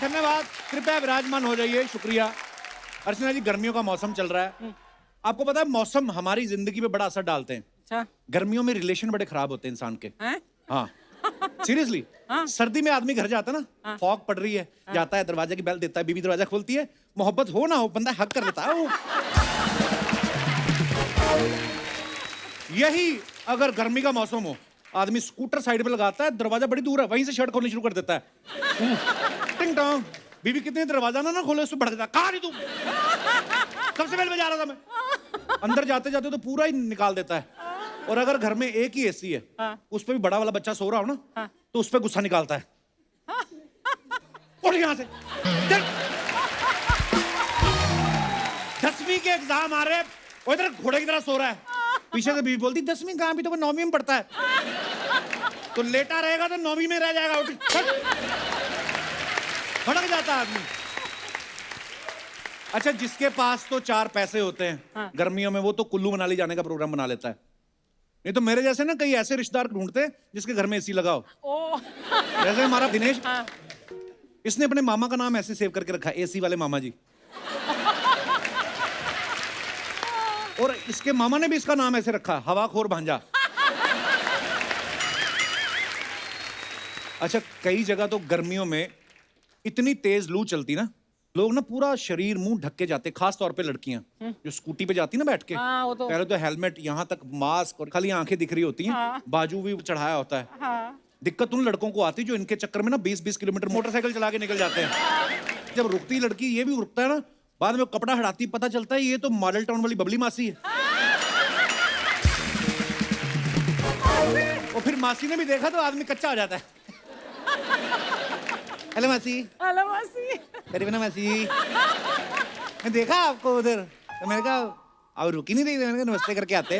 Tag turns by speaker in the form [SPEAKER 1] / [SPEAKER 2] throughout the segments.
[SPEAKER 1] धन्यवाद। कृपया विराजमान हो जाइए। शुक्रिया। अर्चना जी, गर्मियों का मौसम चल रहा है। आपको पता है मौसम हमारी जिंदगी पे बड़ा असर डालते हैं।
[SPEAKER 2] अच्छा।
[SPEAKER 1] गर्मियों में रिलेशन बड़े खराब होते हैं इंसान के।
[SPEAKER 2] हैं?
[SPEAKER 1] हाँ, सीरियसली।
[SPEAKER 2] हाँ।
[SPEAKER 1] सर्दी में आदमी घर जाता है ना,
[SPEAKER 2] हाँ।
[SPEAKER 1] फॉग पड़ रही है, जाता है, दरवाजे की बेल देता है, बीवी दरवाजा खोलती है, मोहब्बत हो ना हो बंदा हक कर लेता है वो। यही अगर गर्मी का मौसम हो, आदमी स्कूटर साइड पे लगाता है, दरवाजा बड़ी दूर है, वहीं से शर्ट खोलनी शुरू कर देता है। टिंग टोंग। बीवी कितने दरवाजा ना खोले, उससे भड़क जाता है, कहाँ रही तू? कब से बेल बजा रहा था मैं? अंदर जाते जाते तो पूरा ही निकाल देता है। और अगर घर में एक ही एसी है, उस पे भी बड़ा वाला बच्चा सो रहा हो ना, तो उस पे गुस्सा निकालता है। उठ यहाँ से। 10वीं के एग्जाम आ रहे हैं, वो इधर घोड़े की तरह सो रहा है। पीछे से बीवी बोलती, 10वीं कहाँ, भी तो वो 9वीं में पढ़ता है। तो लेटा रहेगा तो 9वीं में रह जाएगा। उठ, भड़क जाता है आदमी। अच्छा, जिसके पास तो 4 पैसे होते हैं गर्मियों में, वो तो कुल्लू मनाली जाने का प्रोग्राम बना लेता है। नहीं तो मेरे जैसे ना कई ऐसे रिश्तेदार ढूंढते हैं जिसके घर में एसी लगा हो। जैसे हमारा दिनेश, इसने अपने मामा का नाम ऐसे सेव करके रखा है, एसी वाले मामा जी। और इसके मामा ने भी इसका नाम ऐसे रखा, हवाखोर भांजा। अच्छा, कई जगह तो गर्मियों में इतनी तेज लू चलती ना, लोग ना पूरा शरीर मुंह ढक के जाते, खास तौर पे लड़कियां जो स्कूटी पे जाती ना बैठ के।
[SPEAKER 2] वो तो।
[SPEAKER 1] पहले तो हेलमेट यहाँ तक, मास्क, और खाली आंखें दिख रही होती हैं, बाजू भी चढ़ाया होता है। दिक्कत उन लड़कों को आती जो इनके चक्कर में ना 20-20 किलोमीटर मोटरसाइकिल चला के निकल जाते हैं। जब रुकती लड़की, ये भी रुकता है ना, बाद में कपड़ा हटाती, पता चलता है ये तो मॉडल टाउन वाली बबली मासी है। और फिर मासी ने भी देखा तो आदमी कच्चा हो जाता है। हेलो मासी।
[SPEAKER 2] हेलो मासी।
[SPEAKER 1] करीब ना मासी, मैं देखा आपको उधर, तो मैंने कहा अब रुकी नहीं रही, मैंने कहा नमस्ते करके आते।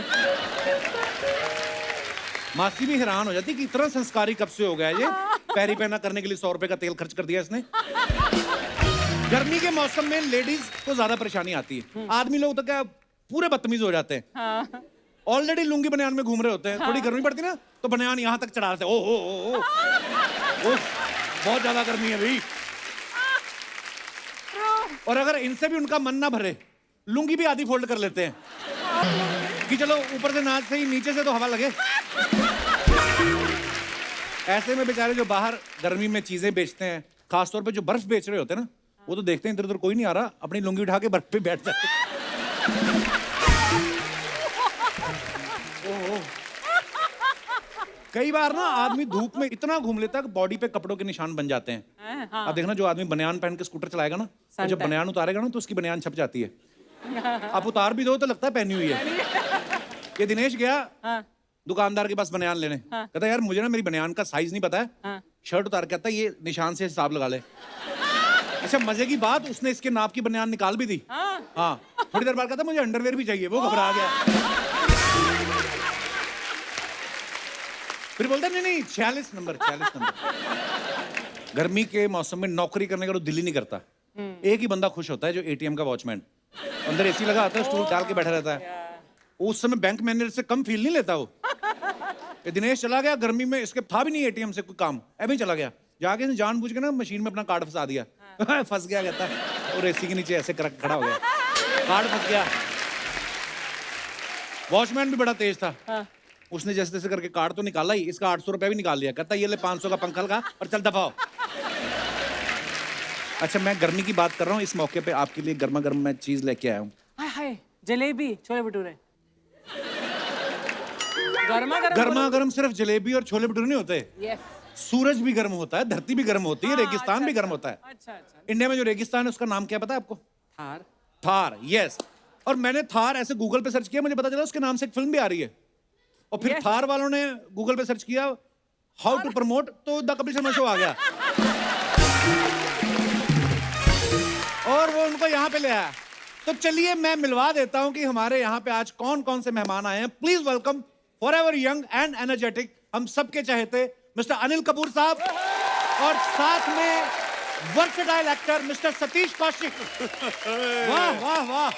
[SPEAKER 1] मासी भी हैरान हो जाती कि इतना संस्कारी कब से हो गया ये, पैरी पैना करने के लिए 100 रुपए का तेल खर्च कर दिया इसने। गर्मी के मौसम में लेडीज को ज्यादा परेशानी आती है। आदमी लोग तो क्या पूरे बदतमीज हो जाते हैं। ऑलरेडी लुंगी बनियान में घूम रहे होते हैं, थोड़ी गर्मी पड़ती ना तो बनियान यहाँ तक चढ़ा देते हैं। ओ बहुत ज्यादा गर्मी है भाई। और अगर इनसे भी उनका मन ना भरे, लुंगी भी आधी फोल्ड कर लेते हैं कि चलो ऊपर से नाच सही, नीचे से तो हवा लगे। ऐसे में बेचारे जो बाहर गर्मी में चीजें बेचते हैं, खासतौर पे जो बर्फ बेच रहे होते हैं ना, वो तो देखते हैं इधर उधर कोई नहीं आ रहा, अपनी लुंगी उठा के बर्फ पे बैठ जाते हैं। कई बार ना आदमी धूप में इतना घूम लेता है कि बॉडी पे कपड़ों के निशान बन जाते हैं। अब देखना, जो आदमी बनियान पहन के स्कूटर चलाएगा ना, तो जब बनियान उतारेगा ना तो उसकी बनियान छप जाती है। आप उतार भी दो तो लगता है पहनी हुई है। ये दिनेश गया दुकानदार के पास बनियान लेने, कहता यार मुझे ना मेरी बनियान का साइज नहीं पता है। शर्ट उतार के आता है, ये निशान से हिसाब लगा ले। अच्छा, मजे की बात, उसने इसके नाप की बनियान निकाल भी दी। हाँ, थोड़ी देर बाद कहता मुझे अंडरवेयर भी चाहिए, वो घबरा गया। फिर बोलता नहीं 46 नंबर। गर्मी के मौसम में नौकरी करने का तो दिल ही नहीं करता। एक ही बंदा खुश होता है, जो एटीएम का वॉचमैन। अंदर एसी लगा आता है, स्टूल डाल के बैठा रहता है। उस समय बैंक मैनेजर से कम फील नहीं लेता वो। ये दिनेश चला गया गर्मी में, इसके था भी नहीं एटीएम से कोई काम, ऐसे ही चला गया, जाके इसने जानबूझ के ना मशीन में अपना कार्ड फंसा दिया। फंस गया कहता है, और एसी के नीचे ऐसे खड़ा हो गया, कार्ड फंस गया। वॉचमैन भी बड़ा तेज था, उसने जैसे तैसे करके कार्ड तो निकाला ही, इसका 800 रुपया भी निकाल लिया। कहता ये ले 500 का पंखा लगा और चल दफाओ। अच्छा, मैं गर्मी की बात कर रहा हूँ, इस मौके पे आपके लिए गर्मा गर्म मैं चीज लेके आया हूँ।
[SPEAKER 2] हाय, जलेबी, छोले भटूरे।
[SPEAKER 1] गर्मा गर्म सिर्फ जलेबी और छोले भटूरे नहीं होते। सूरज भी गर्म होता है, धरती भी गर्म होती है, रेगिस्तान भी गर्म होता है।
[SPEAKER 2] अच्छा।
[SPEAKER 1] इंडिया में जो रेगिस्तान है उसका नाम क्या पता है आपको? थार। यस। और मैंने थार ऐसे गूगल पे सर्च किया, मुझे पता चला उसके नाम से एक फिल्म भी आ रही है। और फिर थार वालों ने गूगल पे सर्च किया हाउ टू प्रमोट, तो द कपिल शर्मा शो आ गया। और वो उनको यहाँ पे ले आया। तो चलिए मैं मिलवा देता हूँ कि हमारे यहाँ पे आज कौन कौन से मेहमान आए हैं। Please welcome forever young and energetic, हम सबके चाहते मिस्टर अनिल कपूर साहब, और साथ में versatile actor mister Satish Kaushik. वाह वाह वाह,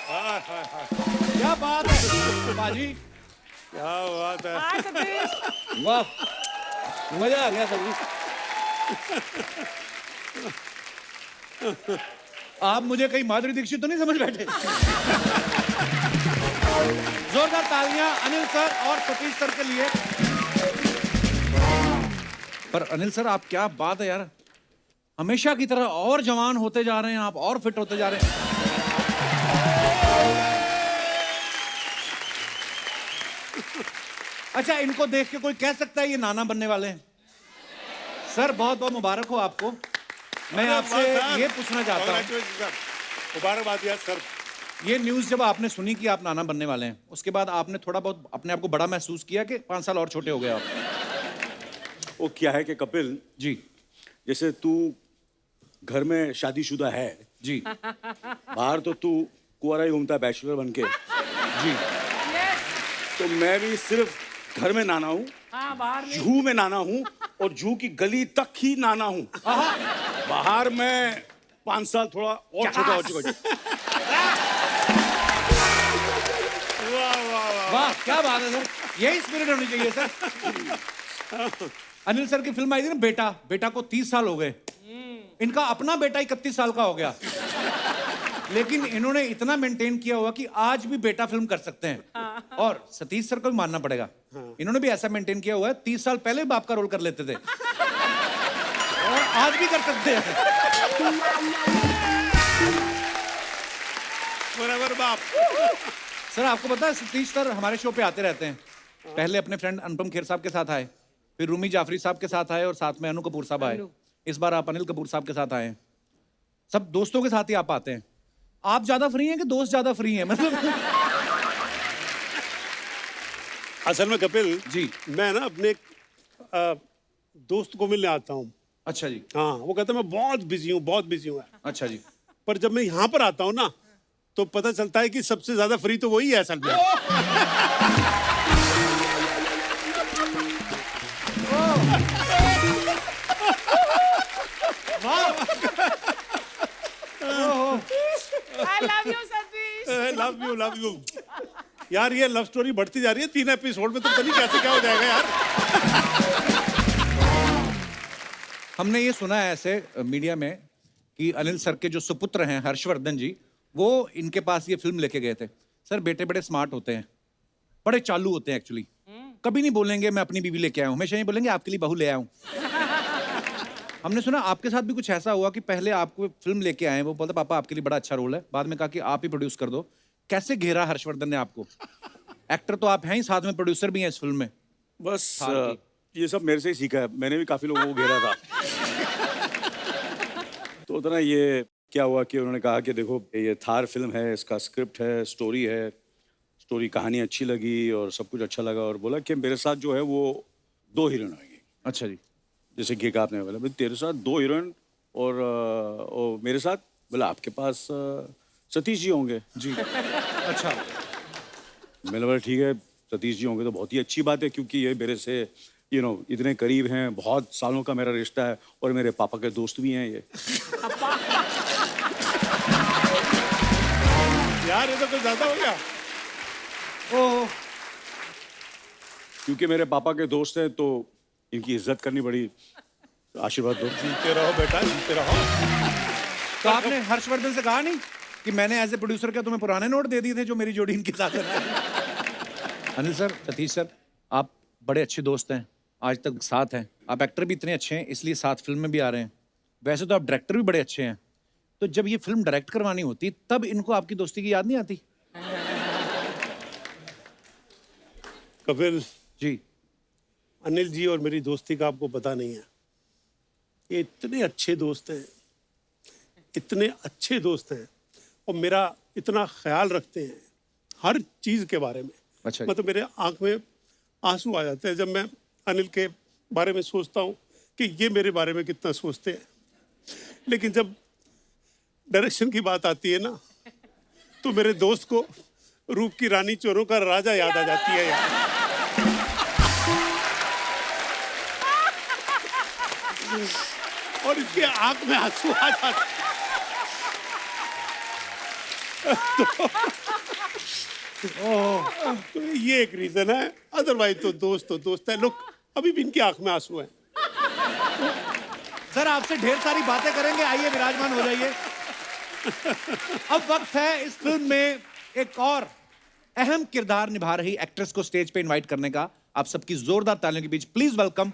[SPEAKER 1] क्या बात है बाजी,
[SPEAKER 3] क्या बात है।
[SPEAKER 1] वाह, मजा आ गया सभी। आप मुझे कहीं माधुरी दीक्षित तो नहीं समझ बैठे? जोरदार तालियां अनिल सर और सतीश सर के लिए। पर अनिल सर, आप क्या बात है यार, हमेशा की तरह और जवान होते जा रहे हैं आप, और फिट होते जा रहे हैं। अच्छा, इनको देख के कोई कह सकता है ये नाना बनने वाले हैं? सर बहुत बहुत मुबारक हो आपको। मैं आपसे ये पूछना चाहता हूँ,
[SPEAKER 3] मुबारकबाद यार सर।
[SPEAKER 1] ये न्यूज़ जब आपने सुनी कि आप नाना बनने वाले हैं, उसके बाद आपने थोड़ा बहुत अपने आप को बड़ा महसूस किया कि 5 साल और छोटे हो गए आप?
[SPEAKER 3] वो क्या है कि कपिल
[SPEAKER 1] जी
[SPEAKER 3] जैसे तू घर में शादीशुदा है
[SPEAKER 1] जी
[SPEAKER 3] बाहर तो तू कुंवारा ही घूमता है बैचलर बन के,
[SPEAKER 1] जी।
[SPEAKER 3] तो मैं भी सिर्फ घर में नाना हूँ,
[SPEAKER 2] हाँ बाहर नहीं।
[SPEAKER 3] जू में नाना हूँ और जू की गली तक ही नाना हूँ। बाहर मैं 5 साल थोड़ा और छोटा हो चुका हूँ।
[SPEAKER 1] वाह क्या बात है सर, यही स्पिरिट होनी चाहिए सर। अनिल सर की फिल्म आई थी ना बेटा, बेटा को 30 साल हो गए, इनका अपना बेटा 31 साल का हो गया, लेकिन इन्होंने इतना मेंटेन किया हुआ कि आज भी बेटा फिल्म कर सकते हैं। और सतीश सर को भी मानना पड़ेगा, इन्होंने भी ऐसा मेंटेन किया हुआ है, 30 साल पहले बाप का रोल कर लेते थे और आज भी कर सकते हैं।
[SPEAKER 3] बराबर बाप।
[SPEAKER 1] सर आपको पता है सतीश सर हमारे शो पे आते रहते हैं, पहले अपने फ्रेंड अनुपम खेर साहब के साथ आए, फिर रूमी जाफरी साहब के साथ आए और साथ में अनु कपूर साहब आए, इस बार आप अनिल कपूर साहब के साथ आए हैं। सब दोस्तों के साथ ही आप आते हैं। आप ज्यादा फ्री हैं कि दोस्त ज्यादा फ्री हैं? मतलब
[SPEAKER 3] असल में कपिल
[SPEAKER 1] जी
[SPEAKER 3] मैं ना अपने दोस्त को मिलने आता हूँ।
[SPEAKER 1] अच्छा जी,
[SPEAKER 3] हाँ, वो कहते हैं मैं बहुत बिजी हूँ, बहुत बिजी हूँ।
[SPEAKER 1] अच्छा जी।
[SPEAKER 3] पर जब मैं यहाँ पर आता हूँ ना तो पता चलता है कि सबसे ज्यादा फ्री तो वही है असल में।
[SPEAKER 2] I love you Satish.
[SPEAKER 3] Love you यार। ये लव स्टोरी बढ़ती जा रही है, 3 एपिसोड में तो पता नहीं कैसे क्या हो जाएगा यार।
[SPEAKER 1] हमने ये सुना है ऐसे मीडिया में कि अनिल सर के जो सुपुत्र हैं हर्षवर्धन जी, वो इनके पास ये फिल्म लेके गए थे। सर बेटे बड़े स्मार्ट होते हैं, बड़े चालू होते हैं एक्चुअली, कभी नहीं बोलेंगे मैं अपनी बीवी लेके आया हूँ, हमेशा ये बोलेंगे आपके लिए बहू ले आया हूँ। हमने सुना आपके साथ भी कुछ ऐसा हुआ कि पहले आपको फिल्म लेके आए, वो बोलते पापा आपके लिए बड़ा अच्छा रोल है, बाद में कहा कि आप ही प्रोड्यूस कर दो। कैसे घेरा हर्षवर्धन ने आपको? एक्टर तो आप हैं ही, साथ में प्रोड्यूसर भी हैं इस फिल्म में।
[SPEAKER 3] बस ये सब मेरे से ही सीखा है, मैंने भी काफी लोगों को घेरा था। तो उतना ये क्या हुआ कि उन्होंने कहा कि देखो ये थार फिल्म है, इसका स्क्रिप्ट है, स्टोरी है, स्टोरी कहानी अच्छी लगी और सब कुछ अच्छा लगा, और बोला कि मेरे साथ जो है वो 2 हीरोइन आएंगी।
[SPEAKER 1] अच्छा जी।
[SPEAKER 3] जैसे कि आपने बोला तेरे साथ 2 हीरोइन और मेरे साथ, बोला आपके पास सतीश जी होंगे
[SPEAKER 1] जी। अच्छा।
[SPEAKER 3] मैंने बोला ठीक है सतीश जी होंगे तो बहुत ही अच्छी बात है, क्योंकि ये मेरे से इतने करीब हैं, बहुत सालों का मेरा रिश्ता है और मेरे पापा के दोस्त भी हैं ये। यार ये तो कुछ ज्यादा हो गया।
[SPEAKER 1] ओह,
[SPEAKER 3] क्योंकि मेरे पापा के दोस्त हैं तो इनकी इज्जत करनी पड़ी, आशीर्वाद दो। जीते रहो बेटा, जीते रहो।
[SPEAKER 1] तो आपने हर्षवर्धन से कहा नहीं कि मैंने एज ए प्रोड्यूसर क्या तुम्हें पुराने नोट दे दिए थे जो मेरी जोड़ी इनके साथ है? अनिल सर, सतीश सर, आप बड़े अच्छे दोस्त हैं, आज तक साथ हैं, आप एक्टर भी इतने अच्छे हैं इसलिए साथ फिल्म में भी आ रहे हैं, वैसे तो आप डायरेक्टर भी बड़े अच्छे हैं, तो जब ये फिल्म डायरेक्ट करवानी होती तब इनको आपकी दोस्ती की याद नहीं आती?
[SPEAKER 3] कपिल
[SPEAKER 1] जी।
[SPEAKER 3] अनिल जी और मेरी दोस्ती का आपको पता नहीं है। ये इतने अच्छे दोस्त हैं, इतने अच्छे दोस्त हैं और मेरा इतना ख्याल रखते हैं हर चीज के बारे में।
[SPEAKER 1] अच्छा।
[SPEAKER 3] मतलब मेरे आंख में आंसू आ जाते हैं जब मैं अनिल के बारे में सोचता हूँ कि ये मेरे बारे में कितना सोचते हैं, लेकिन जब डायरेक्शन की बात आती है ना तो मेरे दोस्त को रूप की रानी चोरों का राजा याद आ जाती है यार। और इसके आंख में आंसू आ जाते तो ये एक रीजन है, अदरवाइज तो दोस्त है। लोग अभी भी इनकी आंख में आंसू है।
[SPEAKER 1] सर आपसे ढेर सारी बातें करेंगे, आइए विराजमान हो जाइए। अब वक्त है इस फिल्म में एक और अहम किरदार निभा रही एक्ट्रेस को स्टेज पे इनवाइट करने का। आप सबकी जोरदार तालियों के बीच प्लीज वेलकम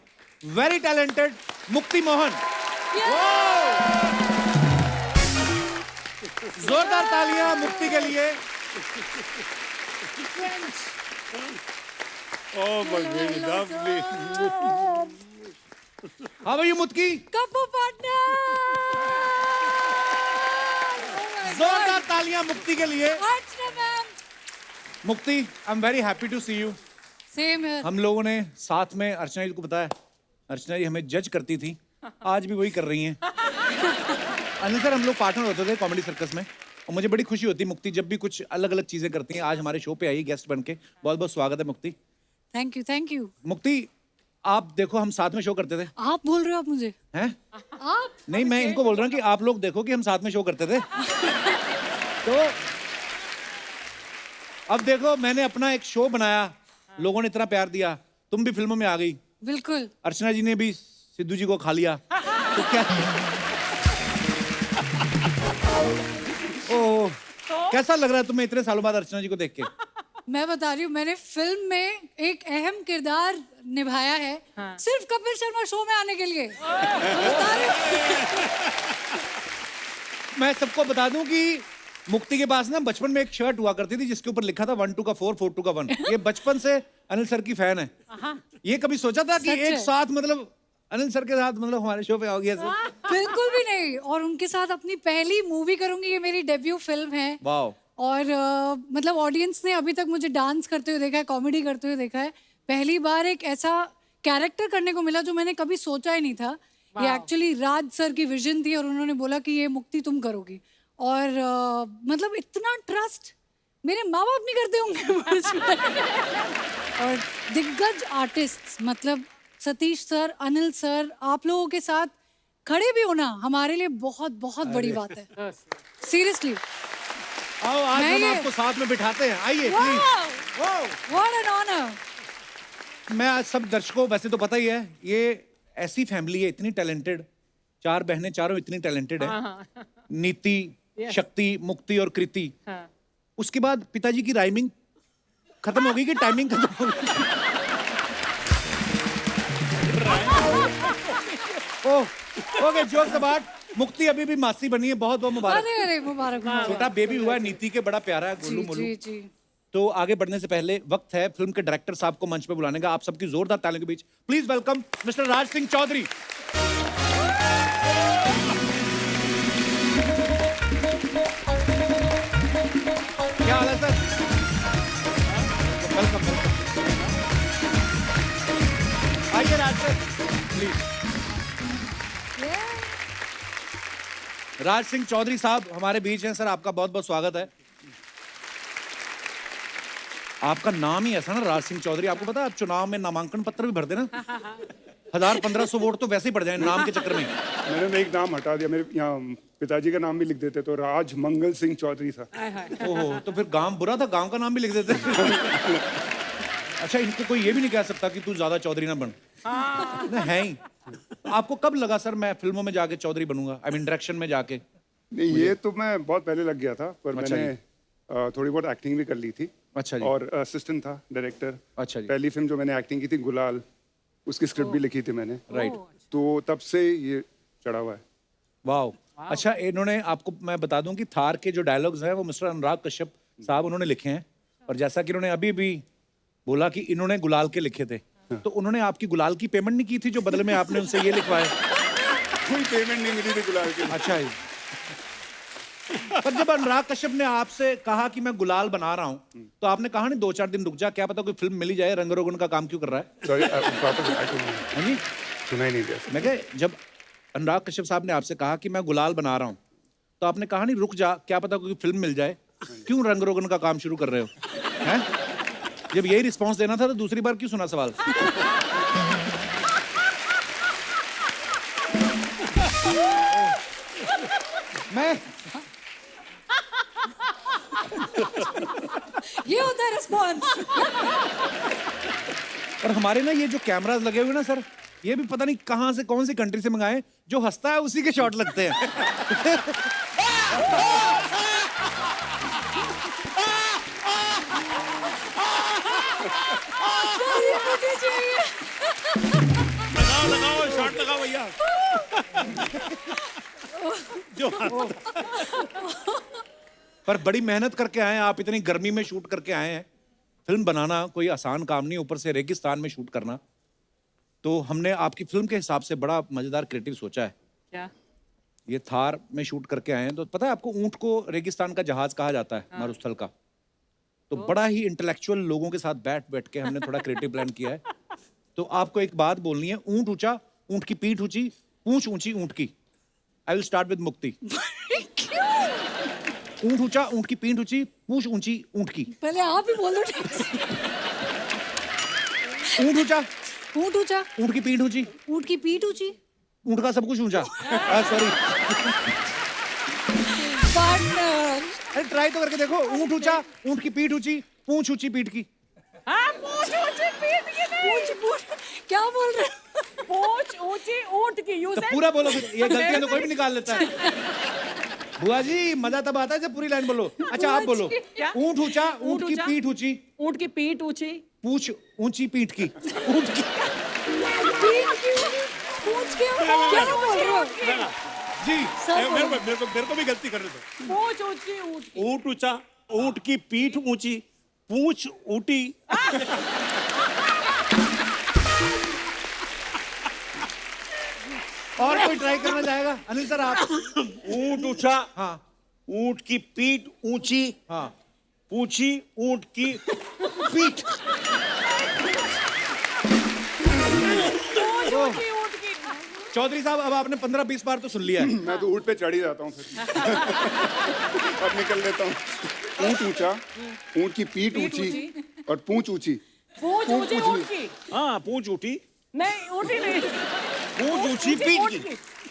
[SPEAKER 1] वेरी टैलेंटेड मुक्ति मोहन। जोरदार तालियां मुक्ति के लिए।
[SPEAKER 3] Oh my God, lovely.
[SPEAKER 1] How are you Mukti?
[SPEAKER 4] कपू पार्टनर।
[SPEAKER 1] जोरदार तालियां मुक्ति के लिए।
[SPEAKER 4] Archana ma'am.
[SPEAKER 1] Mukti, I am very happy to see you.
[SPEAKER 4] Same है।
[SPEAKER 1] हम लोगों ने साथ में, अर्चना जी को पता है, अर्चना जी हमें जज करती थी, आज भी वही कर रही हैं। अनिल सर, हम लोग पार्टनर होते थे कॉमेडी सर्कस में और मुझे बड़ी खुशी होती है मुक्ति जब भी कुछ अलग अलग चीजें करती हैं। आज हमारे शो पे आई गेस्ट बन के, बहुत बहुत स्वागत है मुक्ति।
[SPEAKER 4] Thank you thank you.
[SPEAKER 1] मुक्ति, आप देखो हम साथ में शो करते थे।
[SPEAKER 4] आप बोल रहे हो आप मुझे?
[SPEAKER 1] हैं?
[SPEAKER 4] आप?
[SPEAKER 1] नहीं, मैं इनको बोल रहा हूँ कि आप लोग देखो कि हम साथ में शो करते थे। तो अब देखो, मैंने अपना एक शो बनाया, लोगों ने इतना प्यार दिया, तुम भी फिल्मों में आ गई।
[SPEAKER 4] बिल्कुल।
[SPEAKER 1] अर्चना जी ने भी सिद्धू जी को खा लिया। तो क्या ओह, कैसा लग रहा है तुम्हें इतने सालों बाद अर्चना जी को देख के?
[SPEAKER 4] मैं बता रही हूँ, मैंने फिल्म में एक अहम किरदार निभाया है सिर्फ कपिल शर्मा शो में आने के लिए। बता रही हूँ।
[SPEAKER 1] मैं सबको बता दूं कि मुक्ति के पास ना बचपन में एक शर्ट हुआ करती थी जिसके ऊपर लिखा था 1 2 का 4 4 2 का 1। ये बचपन से अनिल सर की फैन है। ये कभी सोचा था कि
[SPEAKER 4] सच
[SPEAKER 1] एक
[SPEAKER 4] है।
[SPEAKER 1] साथ मतलब अनिल सर के साथ मतलब हमारे शो पे आओगी ऐसे?
[SPEAKER 4] बिल्कुल भी नहीं। और उनके साथ अपनी पहली मूवी करूंगी, ये मेरी डेब्यू फिल्म है।
[SPEAKER 1] वाओ।
[SPEAKER 4] और मतलब ऑडियंस ने अभी तक मुझे डांस करते हुए देखा है, कॉमेडी करते हुए देखा है। पहली बार एक ऐसा कैरेक्टर करने को मिला जो मैंने कभी सोचा ही नहीं था। ये एक्चुअली राज सर की विजन थी और उन्होंने बोला कि ये मुक्ति तुम करोगी। और मतलब इतना ट्रस्ट मेरे माँ बाप नहीं करते होंगे मुझ पे। और दिग्गज आर्टिस्ट मतलब सतीश सर, अनिल सर, आप लोगों के साथ खड़े भी होना हमारे लिए बहुत बहुत बड़ी बात है। सीरियसली।
[SPEAKER 1] आओ आज
[SPEAKER 4] मैं
[SPEAKER 1] हम
[SPEAKER 4] ये-
[SPEAKER 1] आपको साथ में बिठाते हैं, आइए प्लीज।
[SPEAKER 4] What an honour.
[SPEAKER 1] मैं आज सब दर्शकों, वैसे तो पता ही है, ये ऐसी फैमिली है इतनी टैलेंटेड, 4 बहनें चारों इतनी टैलेंटेड है। नीति, शक्ति, मुक्ति और कृति। उसके बाद पिताजी की राइमिंग खत्म हो गई कि टाइमिंग खत्म हो गई? ओह, ओके, जोक्स अबाउट। मुक्ति अभी भी मासी बनी है, बहुत बहुत मुबारक।
[SPEAKER 4] अरे अरे मुबारक मुबारक।
[SPEAKER 1] छोटा बेबी हुआ है नीति के, बड़ा प्यारा है, गोलू
[SPEAKER 4] जी
[SPEAKER 1] मोलू।
[SPEAKER 4] जी जी।
[SPEAKER 1] तो आगे बढ़ने से पहले वक्त है फिल्म के डायरेक्टर साहब को मंच पे बुलाने का। आप सबकी जोरदार तालियों के बीच please welcome mister Raj Singh Chaudhary. क्या हाल है सर? Welcome welcome. आइए राज सर प्लीज। राज सिंह चौधरी साहब हमारे बीच हैं। सर आपका बहुत बहुत स्वागत है। आपका नाम ही ऐसा ना, राज सिंह चौधरी। आपको पता है आप चुनाव में नामांकन पत्र भी भर देना, 1000-1500 वोट तो वैसे ही पड़ जाए नाम के चक्कर में।
[SPEAKER 5] मैंने एक नाम हटा दिया, मेरे यहाँ पिताजी का नाम भी लिख देते तो राज मंगल सिंह चौधरी था।
[SPEAKER 1] ओहो, तो फिर गांव बुरा था, गांव का नाम भी लिख देते। अच्छा, इनको कोई ये भी नहीं कह सकता कि तू ज्यादा चौधरी ना बन। नहीं, है ही। आपको कब लगा सर मैं फिल्मों में जाके चौधरी बनूंगा, आई मीन डायरेक्शन में जाके?
[SPEAKER 5] नहीं, ये तो मैं बहुत पहले लग गया था, पर
[SPEAKER 1] अच्छा
[SPEAKER 5] मैंने थोड़ी बहुत एक्टिंग भी कर ली थी।
[SPEAKER 1] अच्छा जी।
[SPEAKER 5] और असिस्टेंट था डायरेक्टर।
[SPEAKER 1] अच्छा जी।
[SPEAKER 5] पहली फिल्म जो मैंने एक्टिंग की थी गुलाल, उसकी स्क्रिप्ट भी लिखी थी मैंने।
[SPEAKER 1] राइट।
[SPEAKER 5] तो तब से ये चढ़ा हुआ है।
[SPEAKER 1] वाओ। अच्छा, इन्होंने, आपको मैं बता दूं कि थार के जो डायलॉग्स हैं वो मिस्टर अनुराग कश्यप साहब उन्होंने लिखे हैं। और जैसा कि इन्होंने अभी भी बोला कि इन्होंने गुलाल के लिखे थे, तो उन्होंने आपकी गुलाल की पेमेंट नहीं की थी जो बदले में आपने उनसे ये लिखवाया?
[SPEAKER 5] कोई पेमेंट नहीं मिली थी गुलाल की।
[SPEAKER 1] अच्छा जी। पर जब अनुराग कश्यप ने आपसे कहा कि मैं गुलाल बना रहा हूँ, तो आपने कहा नहीं 2-4 दिन रुक जा, क्या पता कोई फिल्म मिली जाए, रंग रोगन का काम क्यों कर रहा है?
[SPEAKER 5] सॉरी,
[SPEAKER 1] हाँ जी।
[SPEAKER 5] सुना ही नहीं दिया।
[SPEAKER 1] मैं कह, जब अनुराग कश्यप साहब ने आपसे कहा कि मैं गुलाल बना रहा हूँ, तो आपने कहा नहीं रुक जा, क्या पता कोई फिल्म मिल जाए, क्यों रंग रोगन का काम शुरू कर रहे हो? हैं? जब यही रिस्पॉन्स देना था तो दूसरी बार क्यों सुना सवाल? मैं
[SPEAKER 4] ये होता है रिस्पॉन्स।
[SPEAKER 1] और हमारे ना ये जो कैमरास लगे हुए ना सर, ये भी पता नहीं कहाँ से कौन सी कंट्री से मंगाए, जो हंसता है उसी के शॉट लगते हैं।
[SPEAKER 3] लगाओ शॉट लगाओ भैया। जो
[SPEAKER 1] पर बड़ी मेहनत करके आए हैं आप, इतनी गर्मी में शूट करके आए हैं। फिल्म बनाना कोई आसान काम नहीं, ऊपर से रेगिस्तान में शूट करना। तो हमने आपकी फिल्म के हिसाब से बड़ा मजेदार क्रिएटिव सोचा है।
[SPEAKER 2] क्या?
[SPEAKER 1] ये थार में शूट करके आए हैं, तो पता है आपको ऊंट को रेगिस्तान का जहाज कहा जाता है, मरुस्थल का। तो बड़ा ही इंटेलेक्चुअल लोगों के साथ बैठ बैठ के हमने थोड़ा क्रिएटिव प्लान किया है। तो आपको एक बात बोलनी है, ऊंट ऊंचा, ऊंट की पीठ ऊंची, पूंछ ऊंची ऊंट की। आई विल स्टार्ट विद मुक्ति। ऊंट ऊंचा, ऊंट की पीठ ऊंची, पूंछ ऊंची ऊंट की।
[SPEAKER 4] पहले आप ही बोलो।
[SPEAKER 1] ऊंट ऊंचा,
[SPEAKER 4] ऊंट ऊंचा,
[SPEAKER 1] ऊंट की पीठ ऊंची,
[SPEAKER 4] ऊंट की पीठ ऊंची,
[SPEAKER 1] ऊंट का सब कुछ ऊंचा। Sorry,
[SPEAKER 4] partner.
[SPEAKER 1] अरे ट्राई तो करके देखो। ऊंट ऊंचा, ऊंट की पीठ ऊंची, पूंछ ऊंची पीठ की।
[SPEAKER 2] हाँ, पूंछ ऊंची पीठ की नहीं।
[SPEAKER 4] पूंछ क्या बोल रहे हो?
[SPEAKER 2] पूंछ ऊंची ऊंट की। You
[SPEAKER 1] तो
[SPEAKER 2] said-
[SPEAKER 1] पूरा बोलो फिर, ये गलतियां तो कोई भी निकाल लेता है। बुआ जी मजा तब आता है जब पूरी लाइन बोलो। अच्छा आप बोलो।
[SPEAKER 2] क्या?
[SPEAKER 1] ऊंट ऊंचा, ऊंट की
[SPEAKER 2] ऊंचा,
[SPEAKER 1] पीठ ऊंची,
[SPEAKER 2] ऊंट की पीठ ऊंची।
[SPEAKER 1] पूंछ ऊंची पीठ की। ऊंट की
[SPEAKER 4] पूंछ क्या बोल रहे हो?
[SPEAKER 1] जी
[SPEAKER 3] मेरे को भी गलती करने दो।
[SPEAKER 2] पूंछ ऊंची ऊंट की।
[SPEAKER 3] ऊंट ऊंचा, ऊंट की पीठ ऊंची, पूंछ ऊंटी।
[SPEAKER 1] और कोई ट्राई करना चाहेगा? अनिल सर आप।
[SPEAKER 3] ऊंट ऊंचा,
[SPEAKER 1] हाँ
[SPEAKER 3] ऊंट की पीठ ऊंची,
[SPEAKER 1] हाँ।
[SPEAKER 3] पूंछी ऊंट की पीठ।
[SPEAKER 2] पूंछ ऊंची ऊंट की।
[SPEAKER 1] चौधरी साहब अब आपने 15-20 बार तो सुन लिया है।
[SPEAKER 5] मैं तो ऊँट पे चढ़ ही जाता हूँ फिर। अब निकल लेता हूँ। ऊँट ऊंचा, ऊँट की पीठ ऊंची और पूंछ ऊंची।
[SPEAKER 2] पूंछ ऊंची ऊंट की।
[SPEAKER 3] हाँ पूंछ ऊंटी,
[SPEAKER 2] नहीं ऊंटी नहीं।
[SPEAKER 3] पूंछ ऊंची पीठ
[SPEAKER 2] ऊंट
[SPEAKER 3] की,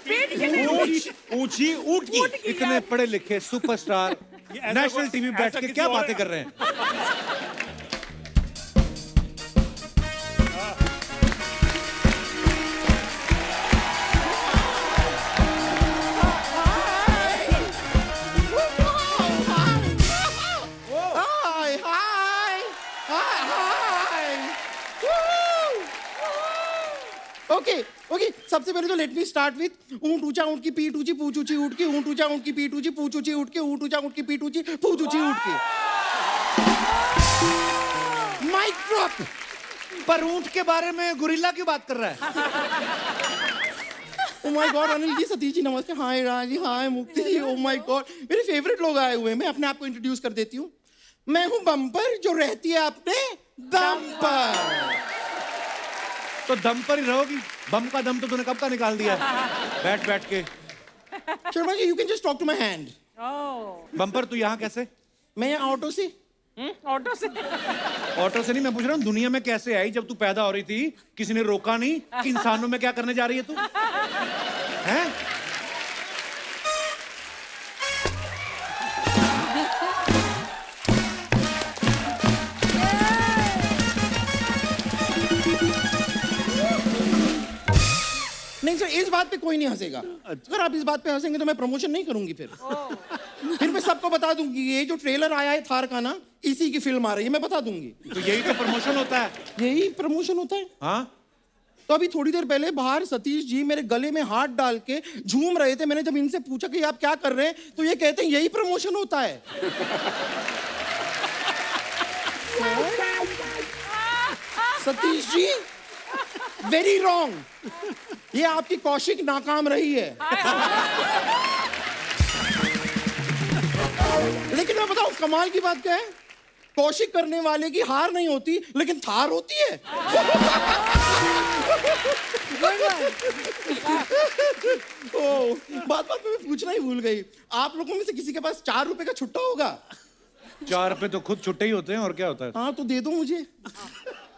[SPEAKER 2] पीठ की नहीं।
[SPEAKER 3] पूंछ ऊंची ऊंट की।
[SPEAKER 2] ऊंट की
[SPEAKER 1] इतने
[SPEAKER 2] क्या?
[SPEAKER 1] पढ़े लिखे सुपरस्टार नेशनल टीवी बैठ
[SPEAKER 3] ऐसा
[SPEAKER 1] के
[SPEAKER 3] किसी
[SPEAKER 1] क्या
[SPEAKER 3] और-
[SPEAKER 1] बातें कर रहे हैं?
[SPEAKER 6] Hi, hi, hi, hi. Okay, okay. सबसे पहले तो लेट मी स्टार्ट विथ ऊंट ऊंचा, ऊंट की पीठ ऊंची, पूंछ ऊंची ऊंट की, ऊंट ऊंचा, ऊंट की पीठ ऊंची, पूंछ ऊंची ऊंट की, ऊंट ऊंचा, ऊंट की पीठ ऊंची, पूंछ ऊंची ऊंट की। Mic drop.
[SPEAKER 1] पर ऊंट के बारे में गुरिल्ला क्यों बात कर रहा है?
[SPEAKER 6] Oh my God, Anil ji, Satish ji नमस्ते। हाय राज जी, हाय मुक्ति जी। ओ माय गॉड, मेरे फेवरेट लोग आए हुए हैं। मैं अपने आप को इंट्रोड्यूस कर देती हूँ। मैं हूँ बम्पर, जो रहती है अपने दम पर।
[SPEAKER 1] तो दम पर ही रहोगी। बम का दम तो तूने कब का निकाल दिया बैठ बैठ के।
[SPEAKER 6] Sharma ji, you can just talk to my hand.
[SPEAKER 2] Oh,
[SPEAKER 1] बम पर तू यहाँ कैसे?
[SPEAKER 6] मैं यहाँ ऑटो से।
[SPEAKER 2] ऑटो से।
[SPEAKER 1] ऑटो से नहीं, मैं पूछ रहा हूँ दुनिया में कैसे आई? जब तू पैदा हो रही थी किसी ने रोका नहीं कि इंसानों में क्या करने जा रही है तू? हैं?
[SPEAKER 6] नहीं सर, इस बात पे कोई नहीं हंसेगा। अगर आप इस बात पे हंसेंगे तो मैं प्रमोशन नहीं करूंगी फिर मैं सबको बता दूंगी ये जो ट्रेलर आया है थार का ना, इसी की फिल्म आ रही है, मैं बता दूंगी।
[SPEAKER 1] तो यही तो प्रमोशन होता है।
[SPEAKER 6] यही प्रमोशन होता है।
[SPEAKER 1] हाँ
[SPEAKER 6] तो अभी थोड़ी देर पहले बाहर सतीश जी मेरे गले में हाथ डाल के झूम रहे थे। मैंने जब इनसे पूछा कि आप क्या कर रहे हैं, तो ये कहते हैं यही प्रमोशन होता है। Satish ji, very wrong. ये आपकी कौशिक नाकाम रही है। लेकिन मैं बताऊं कमाल की बात क्या है, कौशिक करने वाले की हार नहीं होती, लेकिन थार होती है। ओ, बात बात में मैं पूछना ही भूल गई, आप लोगों में से किसी के पास 4 रुपए का छुट्टा होगा?
[SPEAKER 1] 4 रुपए तो खुद छुट्टे ही होते हैं, और क्या होता है?
[SPEAKER 6] हाँ तो दे दो मुझे।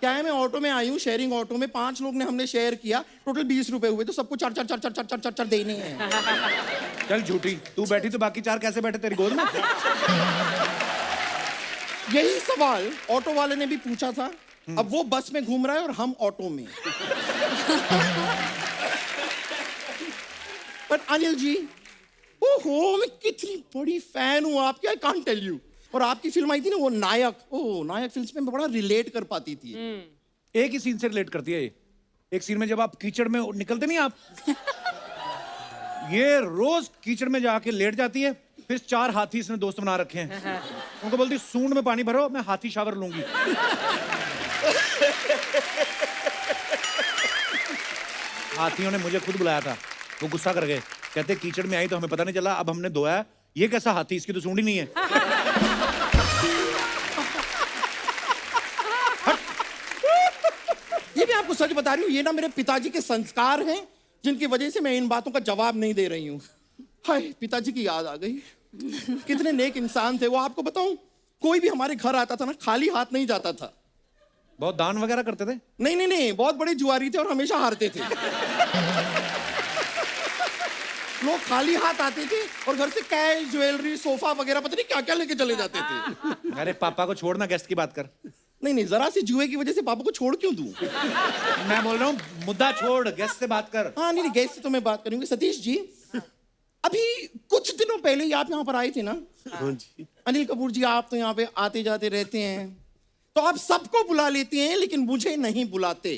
[SPEAKER 6] क्या है, मैं ऑटो में आई हूँ, शेयरिंग ऑटो में 5 लोग ने हमने शेयर किया, टोटल 20 रुपए हुए, तो सबको 4 देने हैं।
[SPEAKER 1] चल झूठी, तू बैठी तो बाकी 4 कैसे बैठे तेरी गोद में?
[SPEAKER 6] यही सवाल ऑटो वाले ने भी पूछा था। अब वो बस में घूम रहा है और हम ऑटो में। बट अनिल जी, ओहो, मैं कितनी बड़ी फैन हूँ आपकी, आई कांट टेल यू। और आपकी फिल्म आई थी ना वो नायक, ओह नायक फिल्म में मैं बड़ा रिलेट कर पाती थी।
[SPEAKER 1] एक ही सीन से रिलेट करती है ये। एक सीन में जब आप कीचड़ में निकलते नहीं आप, ये रोज कीचड़ में जाके लेट जाती है, फिर 4 हाथी इसने दोस्त बना रखे हैं। उनको बोलती सूंड में पानी भरो, मैं हाथी शावर लूंगी। हाथियों ने मुझे खुद बुलाया था, वो गुस्सा कर गए, कहते कीचड़ में आई तो हमें पता नहीं चला, अब हमने धोया, ये कैसा हाथी, इसकी तो सूंड ही नहीं है।
[SPEAKER 6] ये मैं आपको सच बता रही हूँ, ये ना मेरे पिताजी के संस्कार हैं जिनकी वजह से मैं इन बातों का जवाब नहीं दे रही हूँ। हाय, पिताजी की याद आ गई, कितने नेक इंसान थे वो। आपको बताऊं, कोई भी हमारे घर आता था ना, खाली हाथ नहीं जाता था।
[SPEAKER 1] बहुत दान वगैरह करते थे?
[SPEAKER 6] नहीं नहीं नहीं, बहुत बड़े जुआरी थे और हमेशा हारते थे। लोग खाली हाथ आते थे और घर से कैश, ज्वेलरी, सोफा वगैरह पता नहीं क्या क्या लेके चले जाते थे।
[SPEAKER 1] अरे पापा को छोड़ना, गेस्ट की बात कर।
[SPEAKER 6] नहीं नहीं, जरा सी जुए की वजह से पापा को छोड़ क्यों दूं?
[SPEAKER 1] मैं बोल रहा हूँ मुद्दा छोड़, गेस्ट से बात कर।
[SPEAKER 6] हाँ नहीं, गेस्ट से तो मैं बात करूंगी। सतीश जी, अभी कुछ दिनों पहले ही आप यहाँ पर आए थे ना?
[SPEAKER 3] हाँ जी।
[SPEAKER 6] अनिल कपूर जी, आप तो यहाँ पे आते जाते रहते हैं, तो आप सबको बुला लेते हैं लेकिन मुझे नहीं बुलाते।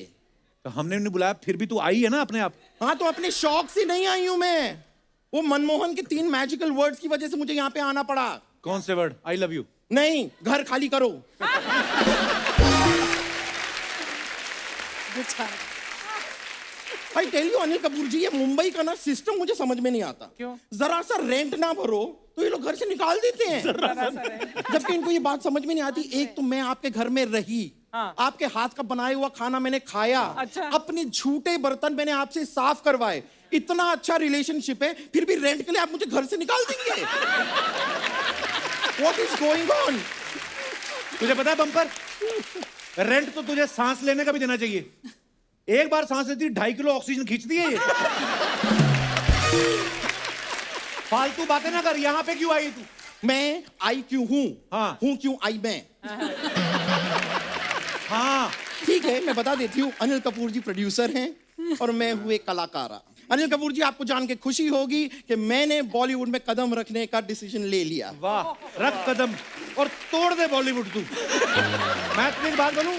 [SPEAKER 1] तो हमने नहीं बुलाया, फिर भी तू आई है ना अपने आप।
[SPEAKER 6] हाँ, तो अपने शौक से नहीं आई हूं मैं, वो मनमोहन के 3 मैजिकल वर्ड्स की वजह से मुझे यहाँ पे आना पड़ा।
[SPEAKER 1] कौन से वर्ड? I love you?
[SPEAKER 6] नहीं, घर खाली करो। I tell you Anil Kapoor ji, ये मुंबई का ना सिस्टम मुझे समझ में नहीं आता।
[SPEAKER 2] क्यों?
[SPEAKER 6] जरा सा रेंट ना भरो तो ये लोग घर से निकाल देते हैं। जबकि इनको ये बात समझ में नहीं आती। एक तो मैं आपके घर में रही,
[SPEAKER 2] हाँ।
[SPEAKER 6] आपके हाथ का बनाया हुआ खाना मैंने खाया,
[SPEAKER 2] अच्छा।
[SPEAKER 6] अपने झूठे बर्तन मैंने आपसे साफ करवाए, इतना अच्छा रिलेशनशिप है, फिर भी रेंट के लिए आप मुझे घर से निकाल देंगे? What is going on?
[SPEAKER 1] तुझे पता है बम्पर, रेंट तो तुझे सांस लेने का भी देना चाहिए। एक बार सांस लेती 2.5 किलो ऑक्सीजन खींचती है ये। फालतू बातें ना कर, यहाँ पे क्यों आई तू?
[SPEAKER 6] मैं आई क्यों हूं?
[SPEAKER 1] हाँ।
[SPEAKER 6] हूं क्यों आई मैं?
[SPEAKER 1] हाँ,
[SPEAKER 6] ठीक है, मैं बता देती हूँ। अनिल कपूर जी प्रोड्यूसर हैं और मैं हूँ एक कलाकार। अनिल कपूर जी, आपको जान के खुशी होगी कि मैंने बॉलीवुड में कदम रखने का डिसीजन ले लिया।
[SPEAKER 1] वाह, रख कदम और तोड़ दे बॉलीवुड तू। मैं तुम्हें एक बात बोलूं,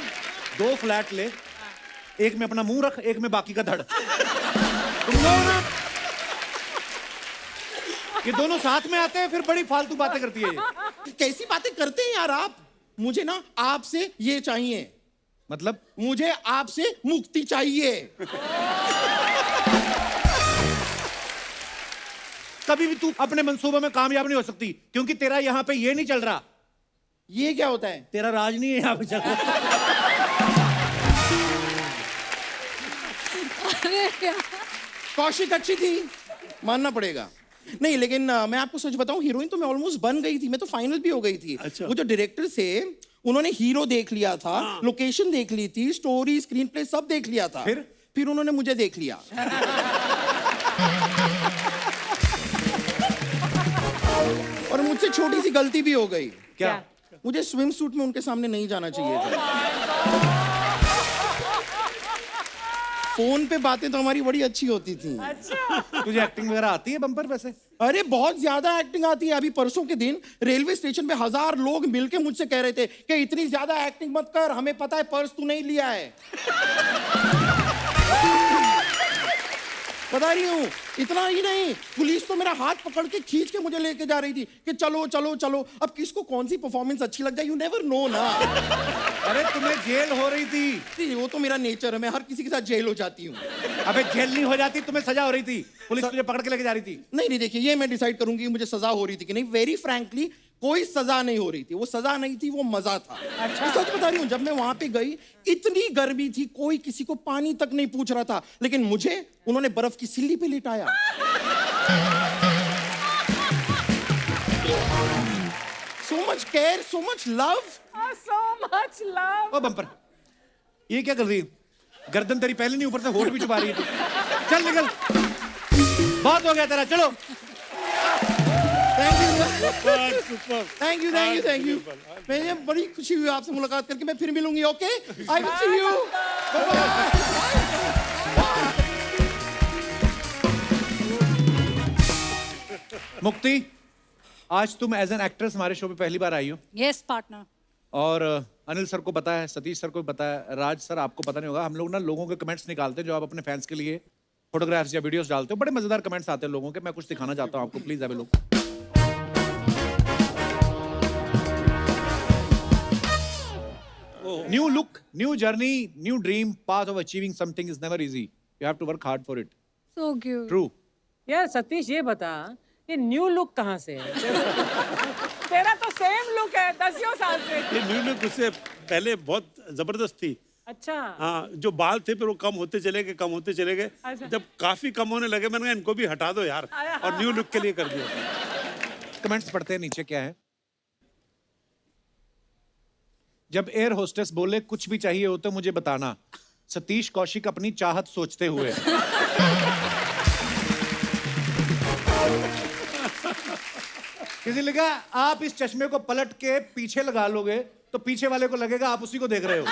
[SPEAKER 1] 2 फ्लैट ले, एक में अपना मुंह रख, एक में बाकी का धड़। तुम लोग ना, ये दोनों साथ में आते हैं, फिर बड़ी फालतू बातें करती है ये।
[SPEAKER 6] कैसी बातें करते हैं यार आप? मुझे ना आपसे ये चाहिए,
[SPEAKER 1] मतलब
[SPEAKER 6] मुझे आपसे मुक्ति चाहिए।
[SPEAKER 1] कभी भी तू अपने मंसूबों में कामयाब नहीं हो सकती, क्योंकि तेरा यहाँ पे ये नहीं चल रहा।
[SPEAKER 6] ये क्या होता है?
[SPEAKER 1] तेरा राज नहीं है यहाँ पे चल रहा।
[SPEAKER 4] अरे यार,
[SPEAKER 6] कौशिक अच्छी थी, मानना पड़ेगा। नहीं लेकिन मैं आपको सच बताऊं, हीरोइन तो मैं ऑलमोस्ट बन गई थी, मैं तो फाइनल भी हो गई थी।
[SPEAKER 3] अच्छा।
[SPEAKER 6] वो जो डायरेक्टर थे, उन्होंने हीरो देख लिया था, लोकेशन देख ली थी, स्टोरी, स्क्रीन प्ले सब देख लिया था। फिर उन्होंने मुझे देख लिया। और मुझसे छोटी सी गलती भी हो गई।
[SPEAKER 1] क्या?
[SPEAKER 6] मुझे स्विम सूट में उनके सामने नहीं जाना चाहिए था। फोन पे बातें तो हमारी बड़ी अच्छी होती थी।
[SPEAKER 1] तुझे एक्टिंग वगैरह आती है बम्पर वैसे?
[SPEAKER 6] अरे बहुत ज्यादा एक्टिंग आती है। अभी परसों के दिन रेलवे स्टेशन पे 1000 लोग मिलके मुझसे कह रहे थे कि इतनी ज्यादा एक्टिंग मत कर, हमें पता है पर्स तू नहीं लिया है। बता रही हूँ, इतना ही नहीं, पुलिस तो मेरा हाथ पकड़ के खींच के मुझे लेके जा रही थी कि चलो चलो चलो। अब किसको कौन सी परफॉर्मेंस अच्छी लग जाए, यू नेवर नो ना।
[SPEAKER 1] अरे तुम्हें जेल हो रही थी।
[SPEAKER 6] वो तो मेरा नेचर है, मैं हर किसी के साथ जेल हो जाती हूँ।
[SPEAKER 1] अबे जेल नहीं हो जाती, तुम्हें सजा हो रही थी, पुलिस तुझे पकड़ के लेके जा रही थी।
[SPEAKER 6] नहीं नहीं, देखिए ये मैं डिसाइड करूंगी मुझे सजा हो रही थी कि नहीं। वेरी फ्रैंकली कोई सजा नहीं हो रही थी, वो सजा नहीं थी, वो मजा था। अच्छा। मैं सच बता रही हूँ, जब मैं वहां पे गई इतनी गर्मी थी, कोई किसी को पानी तक नहीं पूछ रहा था, लेकिन मुझे उन्होंने बर्फ की सिल्ली पे लिटाया। So much care, so much love.
[SPEAKER 2] So much love.
[SPEAKER 1] ओ बम्पर, ये क्या कर रही है? गर्दन तेरी पहले नहीं, ऊपर से होठ भी छुपा रही है तू। चल निकल, बहुत हो गया तेरा, चलो।
[SPEAKER 6] Thank you thank you thank you. मुझे बड़ी खुशी हुई आपसे मुलाकात करके। मैं फिर मिलूंगी। Okay, I will see you. Bye bye.
[SPEAKER 1] Mukti, आज तुम एज एन एक्ट्रेस हमारे शो पे पहली बार आई हो
[SPEAKER 4] यस पार्टनर।
[SPEAKER 1] और अनिल सर को पता है, सतीश सर को भी पता है, राज सर आपको पता नहीं होगा, हम लोग ना लोगों के कमेंट्स निकालते हैं जो आप अपने फैंस के लिए फोटोग्राफ्स या वीडियोस डालते हो। बड़े मजेदार कमेंट्स आते हैं लोगों के, मैं कुछ दिखाना चाहता हूँ आपको, please have a look. New look, new journey, new dream, path of achieving something is never easy. You have to work hard for it.
[SPEAKER 4] So cute.
[SPEAKER 1] True.
[SPEAKER 2] यार सतीश ये बता, ये न्यू लुक कहाँ से है? तेरा तो सेम लुक है 10 साल से।
[SPEAKER 3] ये न्यू लुक उससे पहले बहुत जबरदस्त थी।
[SPEAKER 2] अच्छा।
[SPEAKER 3] हाँ, जो बाल थे फिर वो कम होते चले गए, कम होते चले गए।
[SPEAKER 2] अच्छा।
[SPEAKER 3] जब काफी कम होने लगे मैंने कहा इनको भी हटा दो यार, और न्यू लुक के लिए कर दिया।
[SPEAKER 1] कमेंट्स पढ़ते हैं नीचे क्या है। जब एयर होस्टेस बोले कुछ भी चाहिए हो तो मुझे बताना, सतीश कौशिक अपनी चाहत सोचते हुए। किसी ने लिखा आप इस चश्मे को पलट के पीछे लगा लोगे तो पीछे वाले को लगेगा आप उसी को देख रहे हो।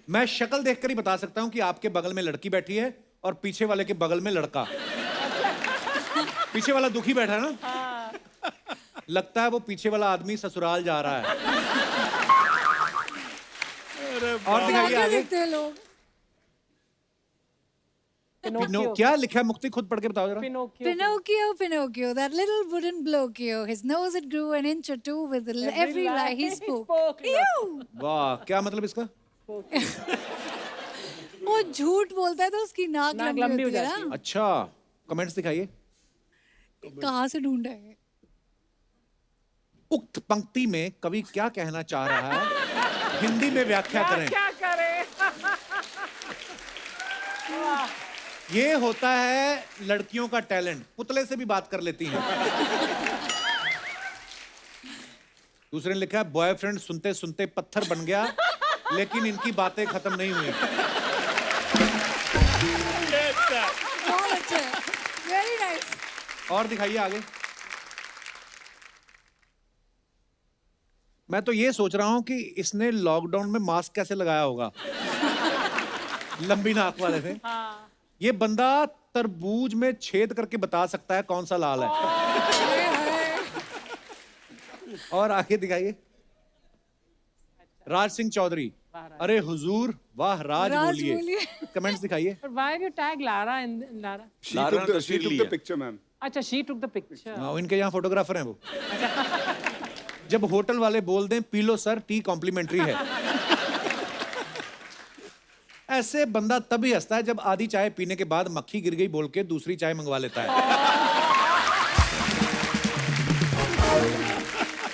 [SPEAKER 1] मैं शक्ल देखकर ही बता सकता हूं कि आपके बगल में लड़की बैठी है और पीछे वाले के बगल में लड़का। पीछे वाला दुखी बैठा है ना, लगता है वो पीछे वाला आदमी ससुराल जा रहा है। और दिखाइए
[SPEAKER 4] क्या
[SPEAKER 1] आगे।
[SPEAKER 4] देखते हैं लोग?
[SPEAKER 1] क्या लिखा है मुक्ति, खुद पढ़ के बताओ जरा।
[SPEAKER 4] Pinocchio, Pinocchio, that little wooden Pinocchio. His nose it grew an inch or two with every lie he spoke. Ew!
[SPEAKER 1] वाह, क्या मतलब इसका?
[SPEAKER 4] वो झूठ बोलता है तो उसकी नाक लंबी होती है ना।
[SPEAKER 1] अच्छा, कमेंट्स दिखाइए।
[SPEAKER 4] कहाँ से ढूंढा है?
[SPEAKER 1] उक्त पंक्ति में कवि क्या कहना चाह रहा है, हिंदी में व्याख्या करें।
[SPEAKER 2] क्या करे?
[SPEAKER 1] ये होता है लड़कियों का टैलेंट, पुतले से भी बात कर लेती हैं। दूसरे ने लिखा है बॉयफ्रेंड सुनते सुनते पत्थर बन गया लेकिन इनकी बातें खत्म नहीं हुई।
[SPEAKER 4] बहुत अच्छा है, वेरी नाइस।
[SPEAKER 1] और दिखाइए आगे। मैं तो ये सोच रहा हूं कि इसने लॉकडाउन में मास्क कैसे लगाया होगा। लंबी नाक वाले थे। ये बंदा तरबूज में छेद करके बता सकता है कौन सा लाल है। और आगे दिखाइए। राज सिंह चौधरी, अरे हुजूर वाह राज बोलिए। कमेंट्स दिखाइए।
[SPEAKER 2] But why have you tagged Lara in Lara?
[SPEAKER 5] She took the picture, ma'am.
[SPEAKER 2] अच्छा, she took the picture.
[SPEAKER 1] हाँ, इनके यहाँ फोटोग्राफर हैं वो। जब होटल वाले बोल दें P low sir, T complementary है। ऐसे बंदा तभी हंसता है जब आधी चाय पीने के बाद मक्खी गिर गई बोल के दूसरी चाय मंगवा लेता है।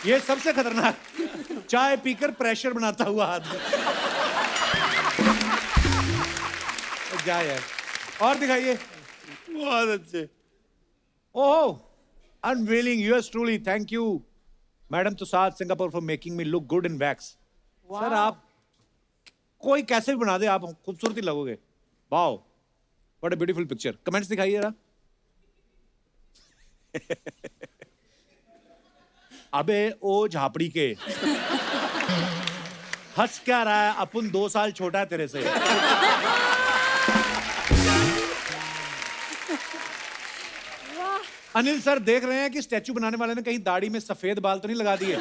[SPEAKER 1] ये सबसे खतरनाक, चाय पीकर प्रेशर बनाता हुआ आदमी। जा यार। और दिखाइए।
[SPEAKER 3] बहुत अच्छे।
[SPEAKER 1] Oh, unveiling yours truly, thank you madam Tussauds Singapore for making me look good in wax. Sir आप कोई कैसे भी बना दे, आप खूबसूरती लगोगे। Wow, what a beautiful picture. Comments दिखाइए जरा। अबे ओ झापड़ी के, हंस क्या रहा है, अपन 2 साल छोटा है तेरे से। अनिल सर देख रहे हैं कि स्टैचू बनाने वाले ने कहीं दाढ़ी में सफेद बाल तो नहीं लगा दिए।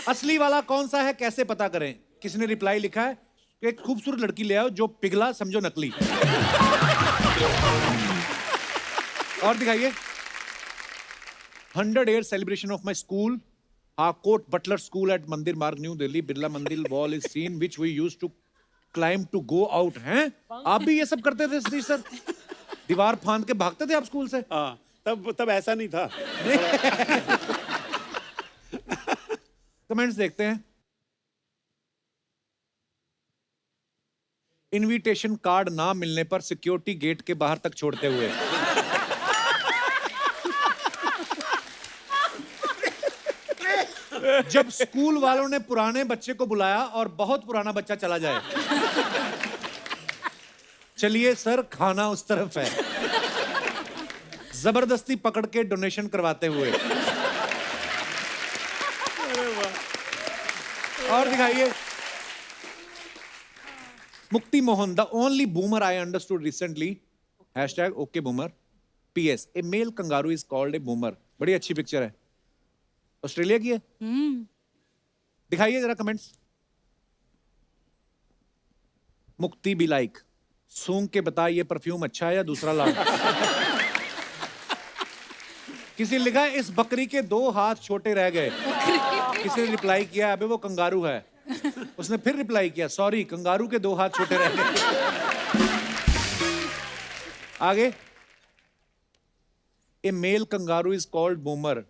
[SPEAKER 1] असली वाला कौन सा है कैसे पता करें? किसी ने रिप्लाई लिखा है कि एक खूबसूरत लड़की ले आओ जो पिघला समझो नकली। और दिखाइए। 100 year celebration of my school, Harcourt Butler School at Mandir Marg, New Delhi. Birla Mandir wall is seen which we used to climb to go out. हैं? आप भी ये सब करते थे सतीश सर? दीवार फांद के भागते थे आप स्कूल से?
[SPEAKER 3] हाँ, तब ऐसा नहीं था।
[SPEAKER 1] कमेंट्स देखते हैं। इनविटेशन कार्ड ना मिलने पर सिक्योरिटी गेट के बाहर तक छोड़ते हुए। जब स्कूल वालों ने पुराने बच्चे को बुलाया और बहुत पुराना बच्चा चला जाए। चलिए सर, खाना उस तरफ है। जबरदस्ती पकड़ के डोनेशन करवाते हुए। और दिखाइए। Mukti Mohan, the only boomer I understood recently. Hashtag okay boomer. PS, a male kangaroo is called a boomer. बड़ी अच्छी पिक्चर है, ऑस्ट्रेलिया की है। दिखाइए जरा कमेंट्स। मुक्ति भी लाइक, सूंघ के बता ये परफ्यूम अच्छा है या दूसरा ला। किसी ने लिखा है इस बकरी के 2 हाथ छोटे रह गए। किसी ने रिप्लाई किया अबे वो कंगारू है। उसने फिर रिप्लाई किया सॉरी कंगारू के 2 हाथ छोटे रह गए। आगे, a male kangaroo is called boomer,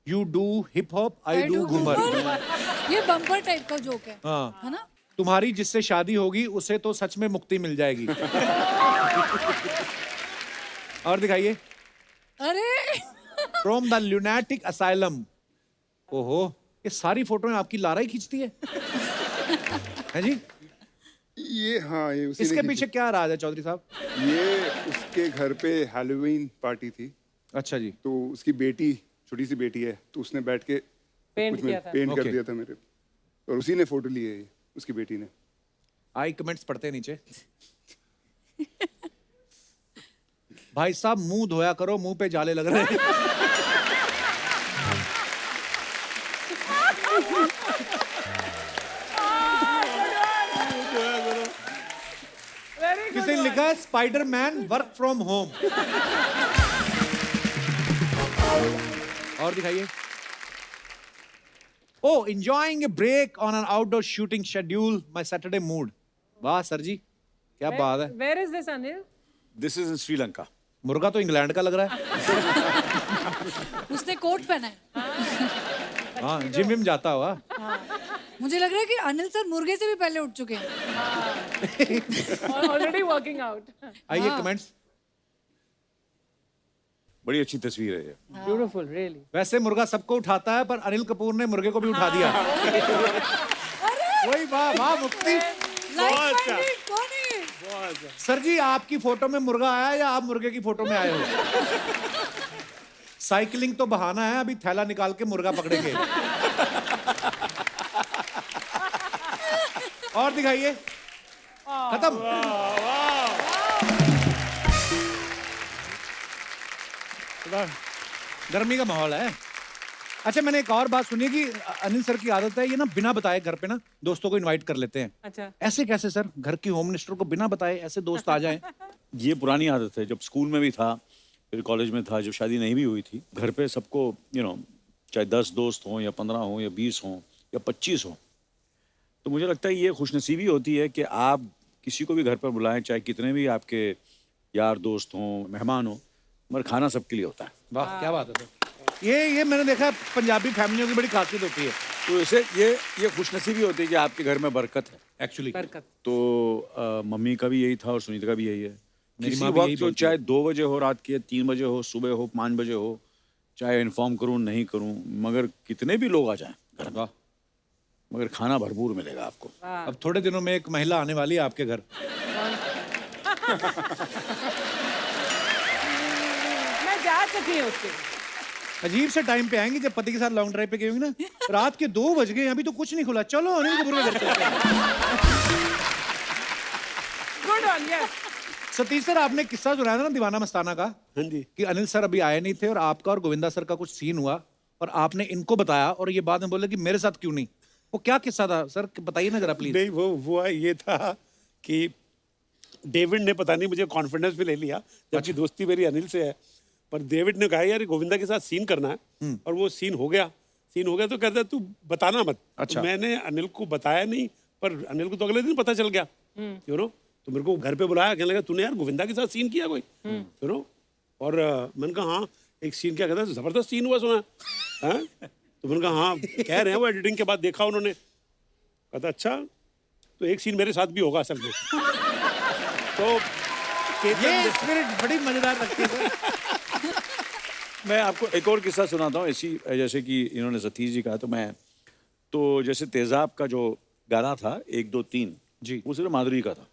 [SPEAKER 1] you do hip hop I do Ghoomar.
[SPEAKER 4] ये बम्पर टाइप का जोक है,
[SPEAKER 1] हाँ,
[SPEAKER 4] है ना?
[SPEAKER 1] तुम्हारी जिससे शादी होगी उसे तो सच में मुक्ति मिल जाएगी। और दिखाइए,
[SPEAKER 4] अरे
[SPEAKER 1] फ्रॉम द ल्यूनेटिक असाइलम। ओहो, ये सारी फोटोएं आपकी लारा ही खींचती है। हैं जी?
[SPEAKER 5] ये हाँ, ये उसी
[SPEAKER 1] इसके
[SPEAKER 5] ने
[SPEAKER 1] पीछे क्या राज है चौधरी साहब?
[SPEAKER 5] ये उसके घर पे हैलोवीन पार्टी थी,
[SPEAKER 1] अच्छा जी।
[SPEAKER 5] तो उसकी बेटी, छोटी सी बेटी है, तो उसने बैठ के
[SPEAKER 2] पेंट
[SPEAKER 5] कुछ में
[SPEAKER 2] किया था।
[SPEAKER 5] पेंट कर
[SPEAKER 1] Okay.
[SPEAKER 5] दिया था मेरे, और उसी ने फोटो ली है ये, उसकी बेटी ने।
[SPEAKER 1] आई कमेंट्स पढ़ते हैं नीचे। भाई साहब मुंह धोया करो, मुंह पे जाले लग रहे हैं।
[SPEAKER 2] Very good
[SPEAKER 1] किसी ने
[SPEAKER 2] one.
[SPEAKER 1] लिखा है स्पाइडरमैन वर्क फ्रॉम होम। और दिखाइए, oh enjoying a break on an outdoor shooting schedule my Saturday mood. वाह सर जी, क्या बात है।
[SPEAKER 2] Where is this, Anil?
[SPEAKER 7] This is in Sri Lanka.
[SPEAKER 1] मुर्गा तो इंग्लैंड का लग रहा है।
[SPEAKER 4] उसने कोट पहना है।
[SPEAKER 1] हाँ, जिम विम जाता हुआ।
[SPEAKER 4] मुझे लग रहा है कि अनिल सर मुर्गे से भी पहले उठ चुके हैं।
[SPEAKER 2] Already working out.
[SPEAKER 1] आइए कमेंट्स।
[SPEAKER 7] बड़ी अच्छी तस्वीर है ये।
[SPEAKER 2] Beautiful, really.
[SPEAKER 1] वैसे मुर्गा सबको उठाता है, पर अनिल कपूर ने मुर्गे को भी उठा दिया। वही, वाह वाह मुक्ति।
[SPEAKER 4] Like-minded, कौन है?
[SPEAKER 1] सर जी आपकी फोटो में मुर्गा आया या आप मुर्गे की फोटो में आए हो? साइकिलिंग तो बहाना है, अभी थैला निकाल के मुर्गा पकड़ेंगे। और दिखाइए, खत्म। गर्मी का माहौल है। अच्छा, मैंने एक और बात सुनी कि अनिल सर की आदत है ये ना बिना बताए घर पे ना दोस्तों को इनवाइट कर लेते हैं।
[SPEAKER 2] अच्छा।
[SPEAKER 1] ऐसे कैसे सर, घर की होम मिनिस्टर को बिना बताए ऐसे दोस्त आ जाएं?
[SPEAKER 7] ये पुरानी आदत है, जब स्कूल में भी था, फिर कॉलेज में था, जब शादी नहीं भी हुई थी, घर पे सबको चाहे 10 दोस्त हों या 15 हों या 20 हों या 25 हों, तो मुझे लगता है ये खुशनसीबी होती है कि आप किसी को भी घर पर बुलाएं, चाहे कितने भी आपके यार दोस्त हों, मेहमान हों, मगर खाना सबके लिए होता है।
[SPEAKER 1] वाह क्या बात है। ये मैंने देखा पंजाबी फैमिलियों की बड़ी खासियत होती है
[SPEAKER 7] तो इसे ये खुशनसीबी होती है कि आपके घर में बरकत है।
[SPEAKER 1] एक्चुअली।
[SPEAKER 2] बरकत।
[SPEAKER 7] तो मम्मी का भी यही था और सुनीता का भी यही है।
[SPEAKER 1] मेरी
[SPEAKER 7] किसी
[SPEAKER 1] माँ भी यही
[SPEAKER 7] वक्त जो
[SPEAKER 1] बोलती
[SPEAKER 7] चाहे 2 बजे हो रात के, 3 बजे हो, सुबह हो, 5 बजे हो, चाहे इन्फॉर्म करूं नहीं करूं, मगर कितने भी लोग आ जाएं घर में,
[SPEAKER 1] वाह।
[SPEAKER 7] मगर खाना भरपूर मिलेगा आपको।
[SPEAKER 1] अब थोड़े दिनों में एक महिला आने वाली है आपके घर।
[SPEAKER 2] मैं जा चुकी हूँ उसके।
[SPEAKER 1] अजीब से टाइम पे आएंगी जब पति के साथ लॉन्ग ड्राइव पे गई होंगी ना, रात के 2 बज गए, अभी तो कुछ नहीं खुला, चलो अनिल कपूर के घर चलते हैं।
[SPEAKER 2] Good one, yes.
[SPEAKER 1] Satish sir, आपने किस्सा सुनाया था ना दीवाना मस्ताना का,
[SPEAKER 3] हाँ जी।
[SPEAKER 1] कि अनिल सर अभी आए नहीं थे और आपका और गोविंदा सर का कुछ सीन हुआ और आपने इनको बताया और ये बाद में बोले कि मेरे साथ क्यों नहीं। वो क्या किस्सा था सर, बताइए ना जरा प्लीज।
[SPEAKER 3] नहीं, वो हुआ ये था कि डेविड ने पता नहीं मुझे कॉन्फिडेंस में ले लिया, जबकि दोस्ती मेरी अनिल से है, पर डेविड ने कहा यार गोविंदा के साथ सीन करना है, और वो सीन हो गया तो कहता तू बताना मत।
[SPEAKER 1] अच्छा।
[SPEAKER 3] तो मैंने अनिल को बताया नहीं, पर अनिल को तो अगले दिन पता चल गया, तो मेरे को घर पे बुलाया, कहने लगा तूने यार गोविंदा के साथ सीन किया कोई, और मैंने कहा हाँ एक सीन, क्या कहता है जबरदस्त सीन हुआ सुना है? तो मैंने कहा हाँ कह रहे हैं वो एडिटिंग के बाद देखा उन्होंने। कहता अच्छा, तो एक सीन मेरे साथ भी होगा असल में। तो
[SPEAKER 1] ये स्पिरिट बड़ी मजेदार लगती है।
[SPEAKER 7] मैं आपको एक और किस्सा सुनाता हूँ ऐसी, जैसे कि इन्होंने सतीश जी कहा, तो जैसे तेजाब का जो गाना था 1 2 3
[SPEAKER 1] जी,
[SPEAKER 7] वो सिर्फ माधुरी का था।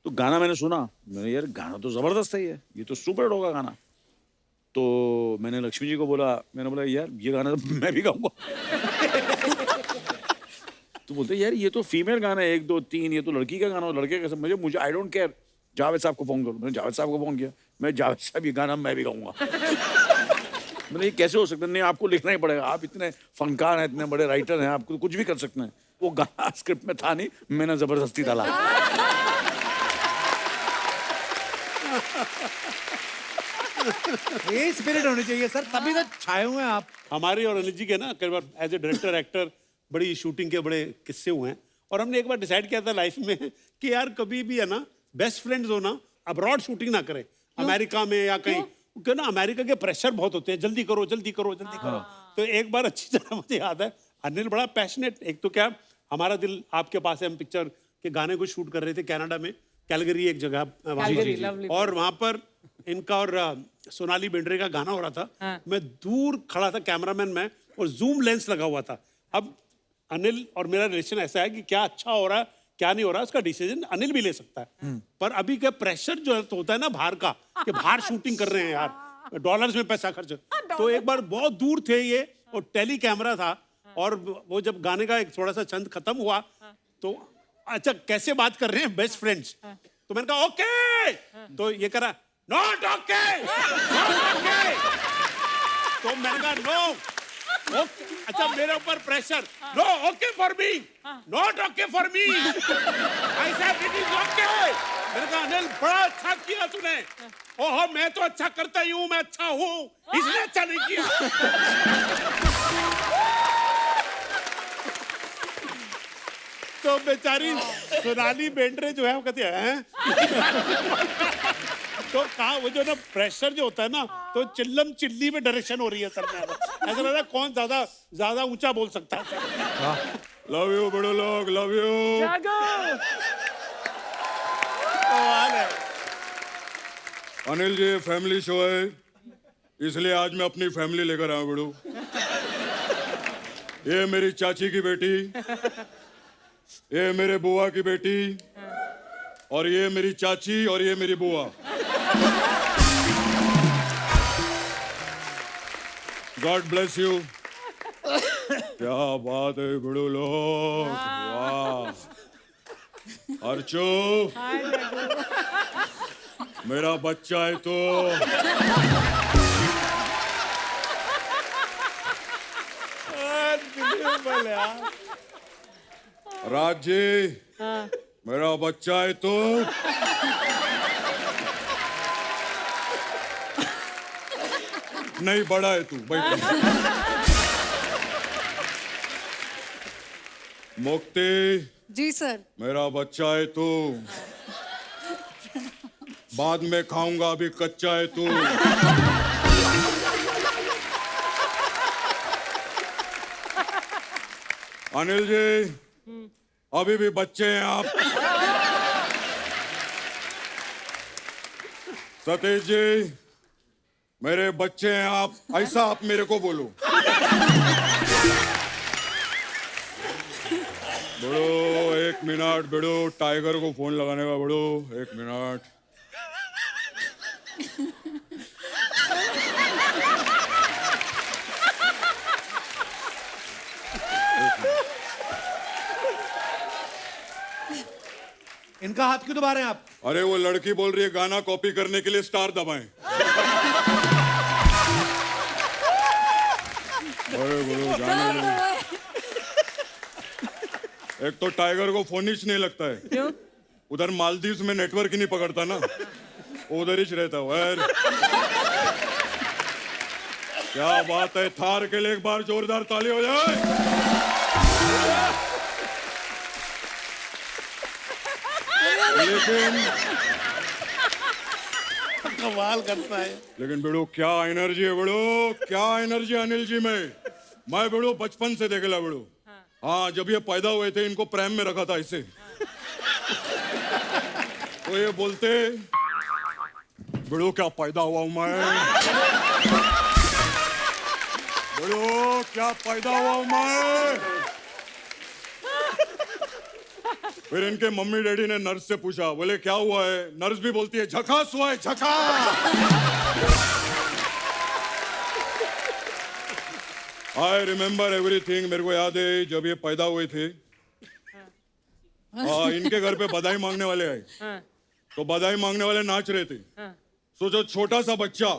[SPEAKER 7] तो गाना मैंने सुना, मैंने यार गाना तो जबरदस्त है, ये तो सुपर हिट होगा गाना। तो मैंने लक्ष्मी जी को बोला, मैंने बोला यार ये गाना तो मैं भी गाऊंगा। तो बोलते यार ये तो फीमेल गाना है 1 2 3, ये तो लड़की का गाना हो, लड़के का सब। मुझे आई डोंट केयर, जावेद साहब को फोन करो। मैंने जावेद साहब को फोन किया, मैं जावेद साहब ये गाना मैं भी गाऊंगा। मैंने ये कैसे हो सकता है? नहीं, आपको लिखना ही पड़ेगा, आप इतने फनकार हैं, इतने बड़े राइटर हैं, आप कुछ भी कर सकते हैं। वो गाना स्क्रिप्ट में था नहीं, मैंने जबरदस्ती डाला।
[SPEAKER 1] ये स्पिरिट होनी चाहिए सर, तभी तो छाए हुए हैं आप।
[SPEAKER 3] हमारे और अनिल जी के ना कई बार एज ए डायरेक्टर एक्टर बड़ी शूटिंग के बड़े किस्से हुए हैं, और हमने एक बार डिसाइड किया था लाइफ में कि यार कभी भी है ना बेस्ट फ्रेंड्स हो ना, अब्रॉड शूटिंग ना करें, अमेरिका में या कहीं, क्योंकि ना अमेरिका के प्रेशर बहुत होते हैं, जल्दी करो जल्दी करो जल्दी करो। तो एक बार अच्छी तरह मुझे याद है, अनिल बड़ा पैशनेट, एक तो क्या हमारा दिल आपके पास है, हम पिक्चर के गाने को शूट कर रहे थे कनाडा में, कैलगरी एक जगह वहाँ
[SPEAKER 2] Calgary,
[SPEAKER 3] पर।
[SPEAKER 2] lovely
[SPEAKER 3] और वहाँ पर इनका और सोनाली बेंद्रे का गाना हो रहा था। मैं दूर खड़ा था, कैमरामैन मैं, और जूम लेंस लगा हुआ था। अब अनिल और मेरा रिलेशन ऐसा है कि क्या अच्छा हो रहा है क्या नहीं हो रहा है उसका डिसीजन अनिल भी ले सकता है, पर अभी का प्रेशर जो है तो होता है ना बाहर का, कि बाहर शूटिंग कर रहे हैं यार, डॉलर्स में पैसा खर्च। तो एक बार बहुत दूर थे ये, और टेली कैमरा था, और वो जब गाने का एक थोड़ा सा छंद खत्म हुआ तो अच्छा कैसे बात कर रहे हैं बेस्ट फ्रेंड्स, तो मैंने कहा ओके, तो ये करा नॉट ओके, तो मैंने कहा नो ओके, अच्छा मेरे ऊपर pressure, no okay for me, not okay for me, I said it is okay. मैंने कहा अनिल बड़ा अच्छा किया तूने, ओहो मैं तो अच्छा करता ही हूँ, मैं अच्छा हूँ, इसने अच्छा नहीं किया। तो बेचारी सोनाली बेंद्रे जो है वो कहती है तो कहा वो जो ना प्रेशर जो होता है ना, तो चिल्लम चिल्ली में डायरेक्शन हो रही है सर में, ऐसा लग रहा है कौन ज्यादा ऊंचा बोल सकता है।
[SPEAKER 5] लव यू बड़े लोग, लव यू।
[SPEAKER 2] जागो।
[SPEAKER 5] अनिल जी फैमिली शो है, इसलिए आज मैं अपनी फैमिली लेकर आया बड़ू। ये मेरी चाची की बेटी, ये मेरे बुआ की बेटी, और ये मेरी चाची, और ये मेरी बुआ। God bless you. क्या बात है बड़ू लोग, वाह। अर्चो मेरा बच्चा है तो राज जी मेरा बच्चा है तो नहीं बड़ा है तू, बैठ। मुक्ति
[SPEAKER 4] जी सर।
[SPEAKER 5] मेरा बच्चा है तू, बाद में खाऊंगा, अभी कच्चा है तू। अनिल जी अभी भी बच्चे हैं आप। सतीश जी मेरे बच्चे हैं आप, ऐसा आप मेरे को बोलो। बड़ो 1 मिनट, बड़ो टाइगर को फोन लगाने का, बड़ो 1 मिनट।
[SPEAKER 1] इनका हाथ क्यों दबा रहे हैं आप?
[SPEAKER 5] अरे वो लड़की बोल रही है गाना कॉपी करने के लिए स्टार दबाएं। अरे बोलो जाने दो। एक तो टाइगर को फोन ही नहीं लगता है,
[SPEAKER 2] क्यों?
[SPEAKER 5] उधर मालदीव में नेटवर्क ही नहीं पकड़ता ना, उधर ही रहता है। क्या बात है, थार के लिए एक बार जोरदार ताली हो जाए। लेकिन
[SPEAKER 3] कमाल करता है।
[SPEAKER 5] लेकिन बेड़ो क्या एनर्जी है, बेड़ो क्या एनर्जी अनिल जी में। मैं बेड़ो बचपन से देखेला बेड़ो। हाँ जब ये पैदा हुए थे इनको प्रेम में रखा था इसे। तो ये बोलते बेड़ो क्या पैदा हुआ हूं मैं, बेड़ो क्या पैदा हुआ हूं मैं। फिर इनके मम्मी डैडी ने नर्स से पूछा, बोले क्या हुआ है? नर्स भी बोलती है झकास हुआ है, झकास। I remember everything. मेरे को याद है जब ये पैदा हुए थे इनके घर पे बधाई मांगने वाले आए, तो बधाई मांगने वाले नाच रहे थे। सोचो छोटा सा बच्चा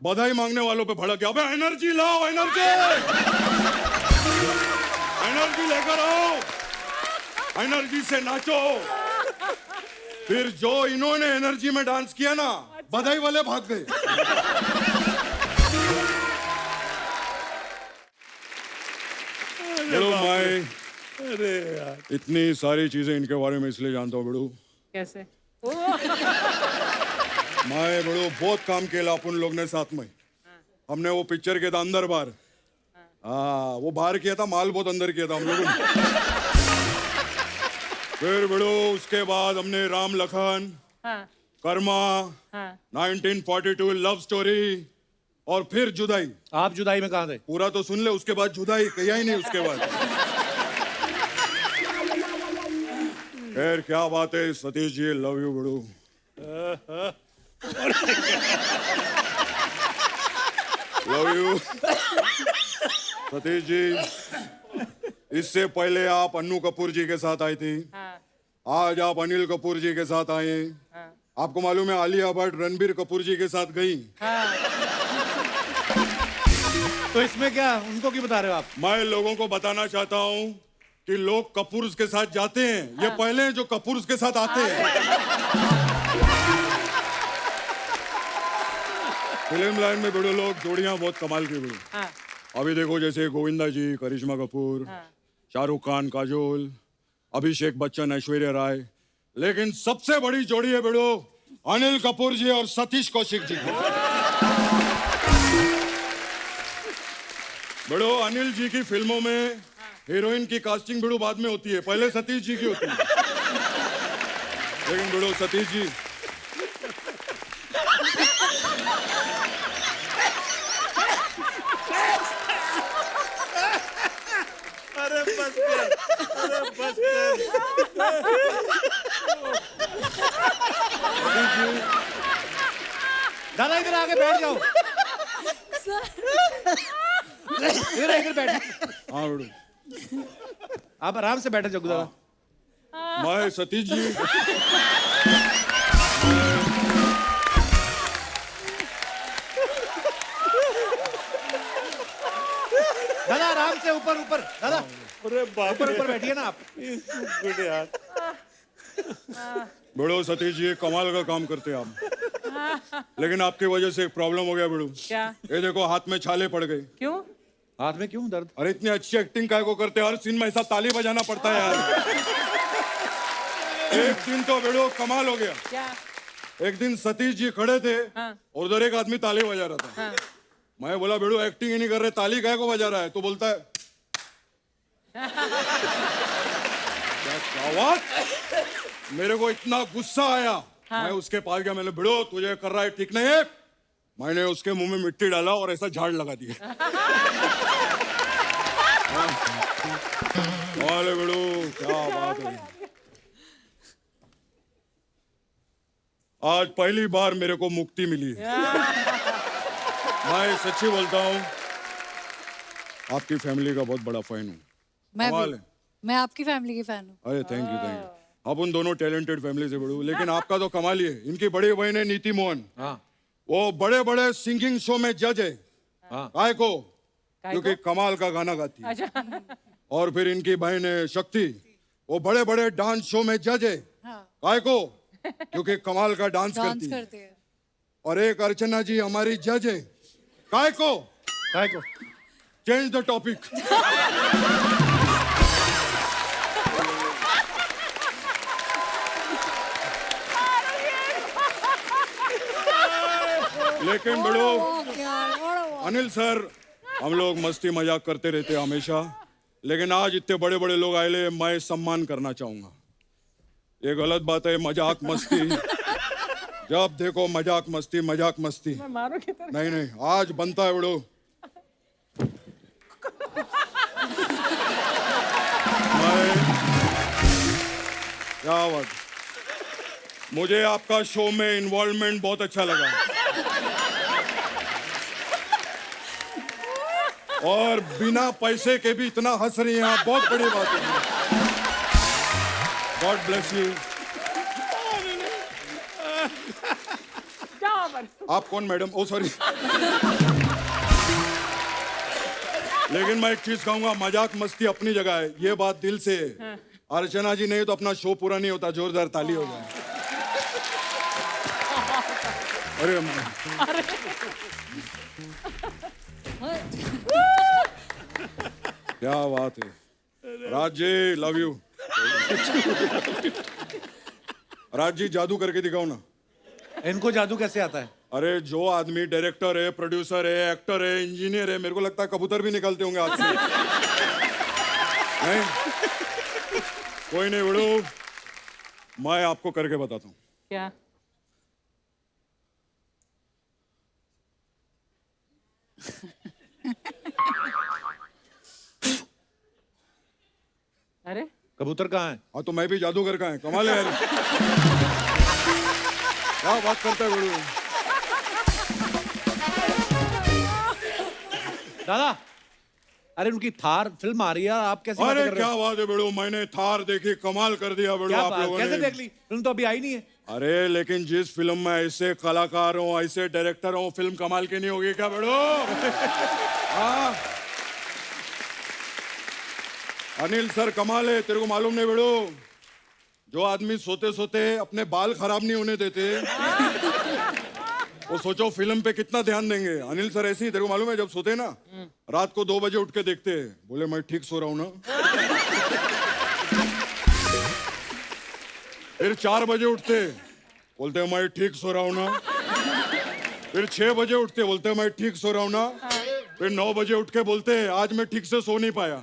[SPEAKER 5] बधाई मांगने वालों पे भड़क गया, अबे एनर्जी लाओ, एनर्जी एनर्जी लेकर आओ, एनर्जी से नाचो। फिर जो इन्होंने एनर्जी में डांस किया ना, बधाई वाले भाग गए। हेलो माई,
[SPEAKER 3] अरे यार,
[SPEAKER 5] इतनी सारी चीजें इनके बारे में इसलिए जानता हूँ बड़ू।
[SPEAKER 2] कैसे?
[SPEAKER 5] मैं बड़ू बहुत काम किया अपन लोग ने साथ में। हमने वो पिक्चर किया था अंदर बाहर। हाँ, वो बाहर किया था, माल बहुत अंदर किया था हम लोगों ने। फिर बड़ू उसके बाद हमने राम लखन, कर्मा, 1942 लव स्टोरी, और फिर जुदाई।
[SPEAKER 1] आप जुदाई में कहाँ थे?
[SPEAKER 5] पूरा तो सुन ले, उसके बाद जुदाई किया ही नहीं उसके बाद। खैर क्या बात है सतीश जी, लव यू बड़ू। Love you Satish ji. इससे पहले आप अन्नू कपूर जी के साथ आई थी, आज आप अनिल कपूर जी के साथ आए। आपको मालूम है आलिया भट्ट रणबीर कपूर जी के साथ गई।
[SPEAKER 1] तो इसमें क्या, उनको क्यों बता रहे हो आप?
[SPEAKER 5] मैं लोगों को बताना चाहता हूँ कि लोग कपूर के साथ जाते हैं, ये पहले हैं जो कपूर के साथ आते हैं। फिल्म लाइन में बड़े लोग जोड़ियां बहुत कमाल की बड़ी। अभी देखो जैसे गोविंदा जी, करिश्मा कपूर, शाहरुख खान, काजोल, अभिषेक बच्चन, ऐश्वर्या राय, लेकिन सबसे बड़ी जोड़ी है बेड़ो अनिल कपूर जी और सतीश कौशिक जी की। बेड़ो अनिल जी की फिल्मों में हीरोइन की कास्टिंग बेड़ो बाद में होती है, पहले सतीश जी की होती है। लेकिन बेड़ो सतीश जी
[SPEAKER 3] अरे बस कर, अरे बस कर।
[SPEAKER 1] दादा इधर आके बैठ जाओ। इधर बैठ।
[SPEAKER 5] हाँ बेड़ो,
[SPEAKER 1] आप आराम से बैठे जग्गू दादा।
[SPEAKER 5] मैं सतीश जी
[SPEAKER 1] दादा आराम से, ऊपर ऊपर दादा,
[SPEAKER 3] अरे बाप
[SPEAKER 1] ऊपर ऊपर बैठिए ना आप।
[SPEAKER 3] गुड यार।
[SPEAKER 5] बेड़ो सतीश जी कमाल का काम करते हैं आप, लेकिन आपकी वजह से एक प्रॉब्लम हो गया बेड़ो।
[SPEAKER 2] क्या?
[SPEAKER 5] ये देखो हाथ में छाले पड़ गए।
[SPEAKER 2] क्यों?
[SPEAKER 1] हाथ में क्यों दर्द?
[SPEAKER 5] अरे इतनी अच्छी एक्टिंग काय को करते हैं, हर सीन में ऐसा ताली बजाना पड़ता है यार। एक दिन तो बेड़ो कमाल हो गया।
[SPEAKER 2] क्या?
[SPEAKER 5] एक दिन सतीश जी खड़े थे और उधर एक आदमी ताली बजा रहा था। मैं बोला बेड़ो एक्टिंग ही नहीं कर रहे, ताली काय को बजा रहा है? तो बोलता है क्या बात। मेरे को इतना गुस्सा आया, मैं उसके पास गया, मैंने बेड़ो तुझे कर रहा है ठीक नहीं है। मैंने उसके मुंह में मिट्टी डाला और ऐसा झाड़ लगा दिया। अरे बेड़ो क्या बात है। आज पहली बार मेरे को मुक्ति मिली है। मैं सच्ची बोलता हूँ, आपकी फैमिली का बहुत बड़ा फैन हूँ।
[SPEAKER 4] मैं
[SPEAKER 5] कमाल
[SPEAKER 4] भी,
[SPEAKER 5] है।
[SPEAKER 4] मैं आपकी फैमिली की फैन हूँ।
[SPEAKER 5] अरे थैंक यू। आप उन दोनों टैलेंटेड फैमिली से बड़ू, लेकिन आपका तो कमाल ही है। इनकी बड़ी बहन है नीति मोहन, वो बड़े बड़े सिंगिंग शो में जज है। काय को? क्योंकि कमाल का गाना गाती है।
[SPEAKER 2] अच्छा।
[SPEAKER 5] और फिर इनकी बहन है शक्ति, वो बड़े बड़े डांस शो में जज है। काय को? क्योंकि कमाल का डांस
[SPEAKER 4] डांस
[SPEAKER 5] करती है।
[SPEAKER 4] करते हैं।
[SPEAKER 5] और एक अर्चना जी हमारी जज है। काय को?
[SPEAKER 1] काय को?
[SPEAKER 5] Change the topic. लेकिन बड़ो अनिल सर, हम लोग मस्ती मजाक करते रहते हैं हमेशा, लेकिन आज इतने बड़े बड़े लोग आए ले, मैं सम्मान करना चाहूंगा। ये गलत बात है, मजाक मस्ती। जब देखो मजाक मस्ती, मजाक मस्ती।
[SPEAKER 2] मारो की तरह।
[SPEAKER 5] नहीं नहीं, आज बनता है बड़ो। क्या बात। मुझे आपका शो में इन्वॉल्वमेंट बहुत अच्छा लगा, और बिना पैसे के भी इतना हंस रही हैं आप, बहुत बड़ी बात है। God bless you.
[SPEAKER 2] क्या पर
[SPEAKER 5] आप कौन मैडम? ओ सॉरी। लेकिन मैं एक चीज कहूंगा, मजाक मस्ती अपनी जगह है, ये बात दिल से है। अर्चना जी नहीं तो अपना शो पूरा नहीं होता। जोरदार ताली हो जाए। अरे क्या बात है। Raj ji love you. राज जी जादू करके दिखाओ ना।
[SPEAKER 1] इनको जादू कैसे आता है?
[SPEAKER 5] अरे जो आदमी डायरेक्टर है, प्रोड्यूसर है, एक्टर है, इंजीनियर है, मेरे को लगता है कबूतर भी निकलते होंगे हाथ से। नहीं कोई नहीं बड़ो, मैं आपको करके बताता हूँ।
[SPEAKER 2] क्या? अरे
[SPEAKER 1] कबूतर कहाँ है?
[SPEAKER 5] हाँ तो मैं भी जादूगर का है। कमाल है यार। क्या बात करता है बड़ो।
[SPEAKER 1] दादा, अरे उनकी थार फिल्म आ रही है, आप कैसे बातें
[SPEAKER 5] अरे
[SPEAKER 1] कर रहे
[SPEAKER 5] क्या
[SPEAKER 1] हो?
[SPEAKER 5] बात है बड़ो, मैंने थार देखी, कमाल कर दिया बड़ो
[SPEAKER 1] क्या
[SPEAKER 5] आप
[SPEAKER 1] बात,
[SPEAKER 5] लोगों
[SPEAKER 1] कैसे
[SPEAKER 5] ने।
[SPEAKER 1] देख ली? फिल्म तो अभी आई नहीं है।
[SPEAKER 5] अरे लेकिन जिस फिल्म में ऐसे कलाकार हो, ऐसे डायरेक्टर हो, फिल्म कमाल की नहीं होगी क्या बड़ो? हाँ अनिल सर कमाल है, तेरे को मालूम नहीं बड़ो? जो आदमी सोते सोते अपने बाल खराब नहीं होने देते, वो सोचो फिल्म पे कितना ध्यान देंगे। अनिल सर ऐसे ही, तेरे को मालूम है, जब सोते ना रात को 2 बजे उठ के देखते हैं, बोले मैं ठीक सो रहा हूं ना। फिर 4 बजे उठते, बोलते हैं मैं ठीक सो रहा हूं ना। फिर 6 बजे उठते, बोलते हैं मैं ठीक सो रहा हूं ना। फिर 9 बजे उठ के बोलते हैं आज मैं ठीक से सो नहीं पाया।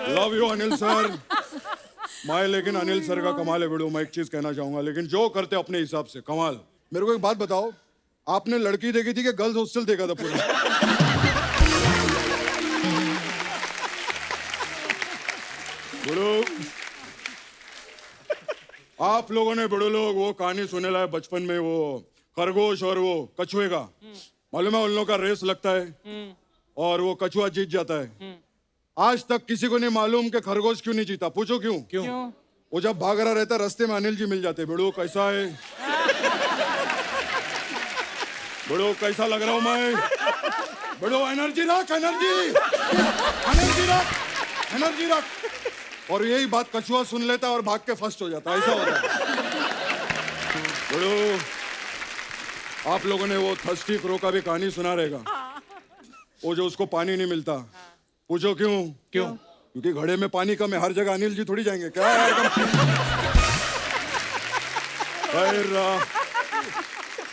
[SPEAKER 5] Love you Anil sir. मैं लेकिन अनिल सर का कमाल है बड़ो। मैं एक चीज कहना चाहूंगा, लेकिन जो करते अपने हिसाब से कमाल। मेरे को एक बात बताओ, आपने लड़की देखी थी कि गर्ल्स हॉस्टल देखा था पूरा? बड़ो आप लोगों ने बड़ो लोग वो कहानी सुने लाए बचपन में, वो खरगोश और वो कछुए का। मालूम है उन लोगों का रेस लगता है और वो कछुआ जीत जाता है। आज तक किसी को नहीं मालूम कि खरगोश क्यों नहीं जीता। पूछो क्यों?
[SPEAKER 1] क्यों?
[SPEAKER 5] वो जब भाग रहा रहता रास्ते में अनिल जी मिल जाते। बड़ो कैसा है? बड़ो कैसा लग रहा हूं मैं? बड़ो एनर्जी रख, एनर्जी एनर्जी रख, एनर्जी रख। और यही बात कछुआ सुन लेता है और भाग के फर्स्ट हो जाता है। ऐसा होता है। बड़ो आप लोगों ने वो थर्स्टी क्रो का भी कहानी सुना रहेगा, वो जो उसको पानी नहीं मिलता। पूछो क्यों?
[SPEAKER 1] क्यों?
[SPEAKER 5] क्योंकि घड़े में पानी कम है। हर जगह अनिल जी थोड़ी जाएंगे क्या यार?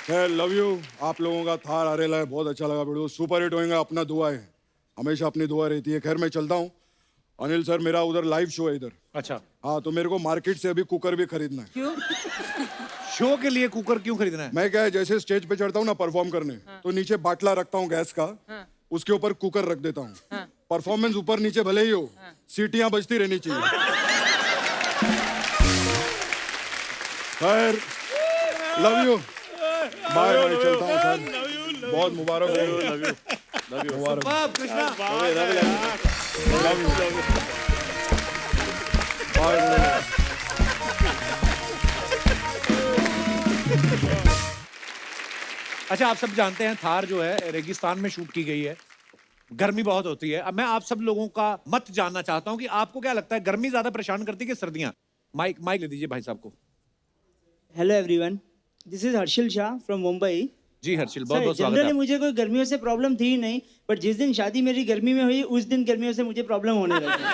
[SPEAKER 5] खैर लव यू। आप लोगों का थार आरेला है, बहुत अच्छा लगा वीडियो, सुपर हिट होएगा। अपना दुआ है, हमेशा अपनी दुआ रहती है। खैर मैं चलता हूँ। अनिल सर मेरा उधर लाइव शो है इधर।
[SPEAKER 1] अच्छा,
[SPEAKER 5] हाँ तो मेरे को मार्केट से अभी कुकर भी खरीदना है।
[SPEAKER 2] क्यों?
[SPEAKER 1] शो के लिए कुकर क्यों खरीदना है?
[SPEAKER 5] मैं क्या है, जैसे स्टेज पे चढ़ता हूँ ना परफॉर्म करने, तो नीचे बाटला रखता हूँ गैस का, उसके ऊपर कुकर रख देता हूँ। परफॉर्मेंस ऊपर नीचे भले ही हो, सीटियां बजती रहनी चाहिए। खैर लव यू, बाय बाय, चलता हूँ सर। बहुत मुबारक हो। लव यू मुबारक।
[SPEAKER 1] Krishna,
[SPEAKER 5] love you bye.
[SPEAKER 1] अच्छा आप सब जानते हैं थार जो है रेगिस्तान में शूट की गई है, गर्मी बहुत होती है। अब मैं आप सब लोगों का मत जानना चाहता हूं कि आपको क्या लगता है, गर्मी ज्यादा परेशान करती है कि सर्दियां? माइक माइक ले दीजिए भाई साहब को।
[SPEAKER 8] Hello everyone, this is Harshil Shah from Mumbai.
[SPEAKER 1] Ji Harshil, बहुत बहुत स्वागत
[SPEAKER 8] जनरली
[SPEAKER 1] है।
[SPEAKER 8] मुझे कोई गर्मियों से प्रॉब्लम थी ही नहीं, बट जिस दिन शादी मेरी गर्मी में हुई उस दिन गर्मियों से मुझे प्रॉब्लम होने लगी।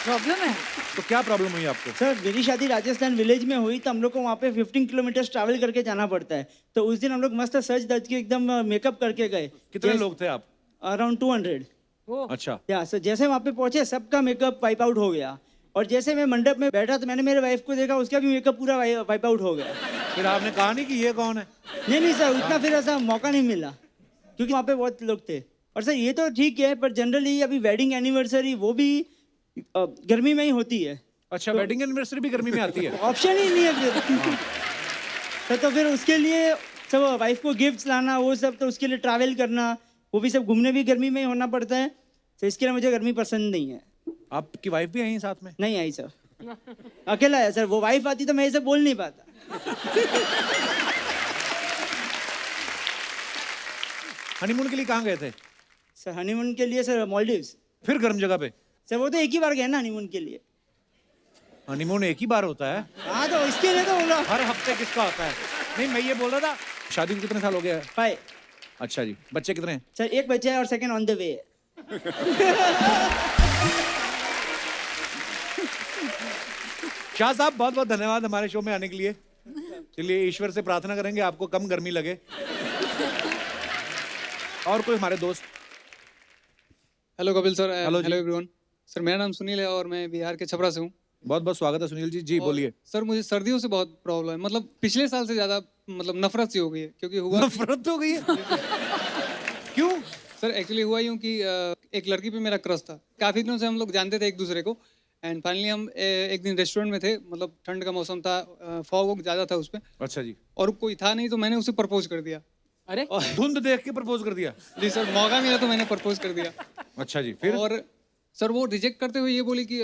[SPEAKER 4] प्रॉब्लम है?
[SPEAKER 1] तो क्या प्रॉब्लम हुई आपको?
[SPEAKER 8] सर मेरी शादी राजस्थान विलेज में हुई, तो हम लोग को वहाँ पे 15 किलोमीटर ट्रैवल करके जाना पड़ता है। तो उस दिन हम लोग मस्त सज धज के एकदम मेकअप करके गए।
[SPEAKER 1] कितने लोग थे आप?
[SPEAKER 8] अराउंड 200।
[SPEAKER 1] अच्छा,
[SPEAKER 8] या सर जैसे वहाँ पे पहुंचे सबका मेकअप वाइप आउट हो गया, और जैसे मैं मंडप में बैठा तो मैंने मेरे वाइफ को देखा, उसका भी मेकअप पूरा वाइप आउट हो गया।
[SPEAKER 1] फिर आपने कहा नहीं कि ये कौन है?
[SPEAKER 8] नहीं सर, उतना फिर ऐसा मौका नहीं मिला क्योंकि वहाँ पे बहुत लोग थे। और सर ये तो ठीक है, पर जनरली अभी वेडिंग एनिवर्सरी वो भी गर्मी में ही होती है।
[SPEAKER 1] अच्छा, वेडिंग एनिवर्सरी भी गर्मी में आती है?
[SPEAKER 8] ऑप्शन ही नहीं है फिर। तो फिर उसके लिए सब वाइफ को गिफ्ट्स लाना, वो सब, तो उसके लिए ट्रैवल करना, वो भी सब घूमने भी गर्मी में ही होना पड़ता है, तो इसके लिए मुझे गर्मी पसंद नहीं है।
[SPEAKER 1] आपकी वाइफ भी आई है साथ में?
[SPEAKER 8] नहीं आई सर, अकेला है सर। वो वाइफ आती तो मैं ऐसे बोल नहीं पाता।
[SPEAKER 1] हनीमून के लिए कहाँ गए थे?
[SPEAKER 8] सर हनीमून के लिए सर मालदीव्स।
[SPEAKER 1] फिर गर्म जगह पे?
[SPEAKER 8] सर वो तो एक ही बार गए ना हनीमून के लिए।
[SPEAKER 1] हनीमून एक ही बार होता है?
[SPEAKER 8] हाँ तो इसके लिए तो बोला।
[SPEAKER 1] हर हफ्ते किसका होता है? नहीं, मैं ये बोल रहा था, शादी को कितने साल हो गया है?
[SPEAKER 8] 5।
[SPEAKER 1] अच्छा जी, बच्चे कितने हैं?
[SPEAKER 8] सर एक बच्चा है और सेकंड ऑन द वे है।
[SPEAKER 1] शाह साहब बहुत बहुत धन्यवाद हमारे शो में आने के लिए। चलिए ईश्वर से प्रार्थना करेंगे आपको कम गर्मी लगे। और कोई हमारे दोस्त?
[SPEAKER 9] Hello Kapil sir.
[SPEAKER 1] Hello ji.
[SPEAKER 9] Hello everyone. Sir मेरा नाम सुनील है और मैं बिहार के छपरा से हूँ।
[SPEAKER 1] बहुत बहुत स्वागत है सुनील जी। जी बोलिए।
[SPEAKER 9] सर मुझे सर्दियों से बहुत प्रॉब्लम है, मतलब पिछले साल से ज़्यादा मतलब नफरत सी हो गई है, क्योंकि हुआ
[SPEAKER 1] नफरत हो गई है? क्यों?
[SPEAKER 9] सर एक्चुअली हुआ यूँ कि एक लड़की पे मेरा क्रश था। काफ़ी दिनों से हम लोग जानते थे एक दूसरे को, एंड फाइनली हम एक दिन रेस्टोरेंट में थे, मतलब ठंड का मौसम था, फॉग ज़्यादा था उस पर,
[SPEAKER 1] अच्छा जी।
[SPEAKER 9] और कोई था नहीं, तो मैंने उसे प्रपोज कर दिया।
[SPEAKER 2] अरे
[SPEAKER 1] धुंध देख के प्रपोज कर दिया?
[SPEAKER 9] जी सर, मौका मिला तो मैंने प्रपोज कर दिया।
[SPEAKER 1] अच्छा जी, फिर?
[SPEAKER 9] और सर वो रिजेक्ट करते हुए ये बोली कि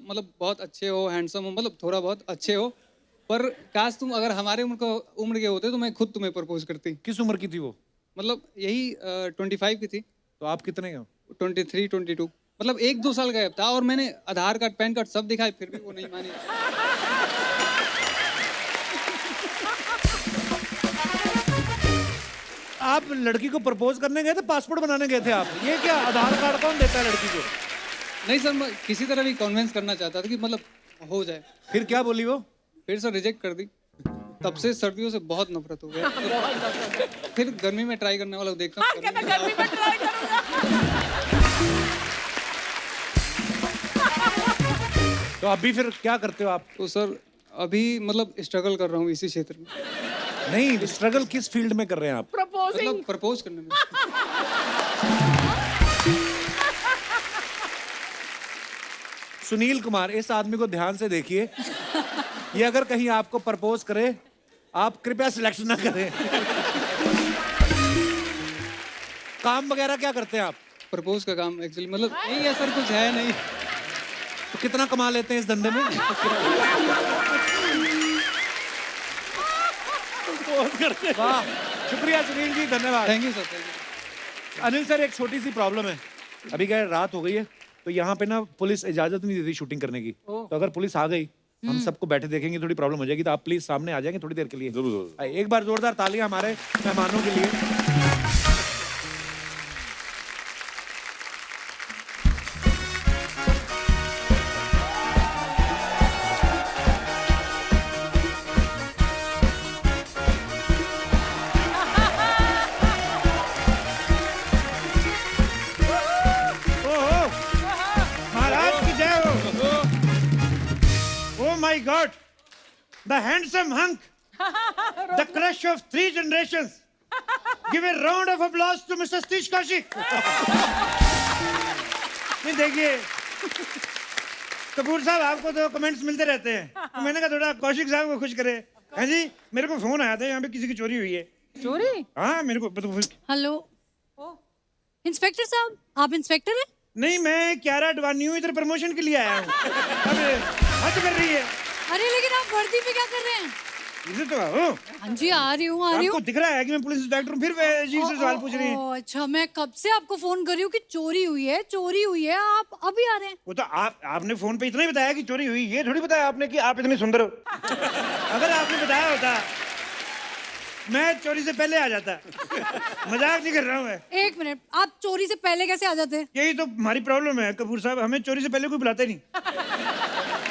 [SPEAKER 9] मतलब बहुत अच्छे हो, हैंडसम हो, मतलब थोड़ा बहुत अच्छे हो, पर काश तुम अगर हमारे उम्र के होते तो मैं खुद तुम्हें प्रपोज करती।
[SPEAKER 1] किस उम्र की थी वो?
[SPEAKER 9] मतलब यही 25 की थी।
[SPEAKER 1] तो आप कितने के हो?
[SPEAKER 9] 23, 22, मतलब 1-2 साल गैप था, और मैंने आधार कार्ड, पैन कार्ड सब दिखाए, फिर भी वो नहीं मानी।
[SPEAKER 1] आप लड़की को प्रपोज करने गए थे, पासपोर्ट बनाने गए थे आप? ये क्या आधार कार्ड कौन देता है लड़की को?
[SPEAKER 9] नहीं सर, मैं किसी तरह भी कन्विंस करना चाहता था कि मतलब हो जाए।
[SPEAKER 1] फिर क्या बोली वो?
[SPEAKER 9] फिर सर रिजेक्ट कर दी। तब से सर्दियों से बहुत नफरत हो गया। फिर गर्मी में ट्राई करने वाला देखता हूँ।
[SPEAKER 2] कहता गर्मी में ट्राई करूंगा।
[SPEAKER 1] तो अभी फिर क्या करते हो आप?
[SPEAKER 9] तो सर अभी मतलब स्ट्रगल कर रहा हूँ इसी क्षेत्र में।
[SPEAKER 1] नहीं, स्ट्रगल किस फील्ड में कर रहे हैं आप?
[SPEAKER 2] प्रपोजिंग।
[SPEAKER 9] मतलब प्रपोज करने में।
[SPEAKER 1] सुनील कुमार, इस आदमी को ध्यान से देखिए। ये अगर कहीं आपको प्रपोज करे, आप कृपया सिलेक्ट ना करें। काम वगैरह क्या करते हैं आप?
[SPEAKER 9] प्रपोज का काम एक्चुअली मतलब नहीं है सर, कुछ है नहीं।
[SPEAKER 1] तो कितना कमा लेते हैं इस धंधे में? वाह, शुक्रिया सुनील जी, धन्यवाद।
[SPEAKER 9] Thank you sir, thank you.
[SPEAKER 1] Anil sir, एक छोटी सी प्रॉब्लम है। अभी क्या है, रात हो गई है, तो यहाँ पे ना पुलिस इजाजत नहीं देती शूटिंग करने की। तो अगर पुलिस आ गई, हम सबको बैठे देखेंगे, थोड़ी प्रॉब्लम हो जाएगी। तो आप प्लीज सामने आ जाएंगे थोड़ी देर के लिए?
[SPEAKER 7] जरूर।
[SPEAKER 1] एक बार जोरदार तालियां हमारे मेहमानों के लिए। My God, the handsome hunk, the crush of 3 generations. Give a round of applause to Mr. Satish Kaushik. नहीं देखिए, कपूर साहब आपको तो कमेंट्स मिलते रहते हैं, तो मैंने कहा थोड़ा कौशिक साहब को खुश करे। हाँ जी, मेरे को फोन आया था, यहाँ पे किसी की चोरी हुई है।
[SPEAKER 2] चोरी?
[SPEAKER 1] हाँ, मेरे को
[SPEAKER 4] हेलो इंस्पेक्टर साहब, आप इंस्पेक्टर हैं?
[SPEAKER 1] नहीं, मैं क्यारा अडवाणी हूँ, इधर प्रमोशन के लिए आया हूँ। अब हद कर रही है।
[SPEAKER 4] अरे लेकिन आप वर्दी पे क्या कर रहे हैं?
[SPEAKER 1] इधर तो आओ।
[SPEAKER 4] हाँ जी, आ रही हूँ, आ रही
[SPEAKER 1] आपको
[SPEAKER 4] हूँ।
[SPEAKER 1] दिख रहा है कि मैं पुलिस इंस्पेक्टर हूँ, फिर अजीब से सवाल पूछ रही हैं।
[SPEAKER 4] अच्छा, मैं कब से आपको फोन कर रही हूँ कि चोरी हुई है, चोरी हुई है, आप अभी आ रहे हैं?
[SPEAKER 1] वो तो आपने फोन पे इतना ही बताया कि चोरी हुई, ये थोड़ी बताया आपने कि आप इतनी सुंदर हो। अगर आपने बताया होता, मैं चोरी से पहले आ जाता। मजाक नहीं कर रहा हूँ मैं।
[SPEAKER 4] एक मिनट, आप चोरी से पहले कैसे आ जाते?
[SPEAKER 1] यही तो हमारी प्रॉब्लम है कपूर साहब, हमें चोरी से पहले कोई बुलाते नहीं।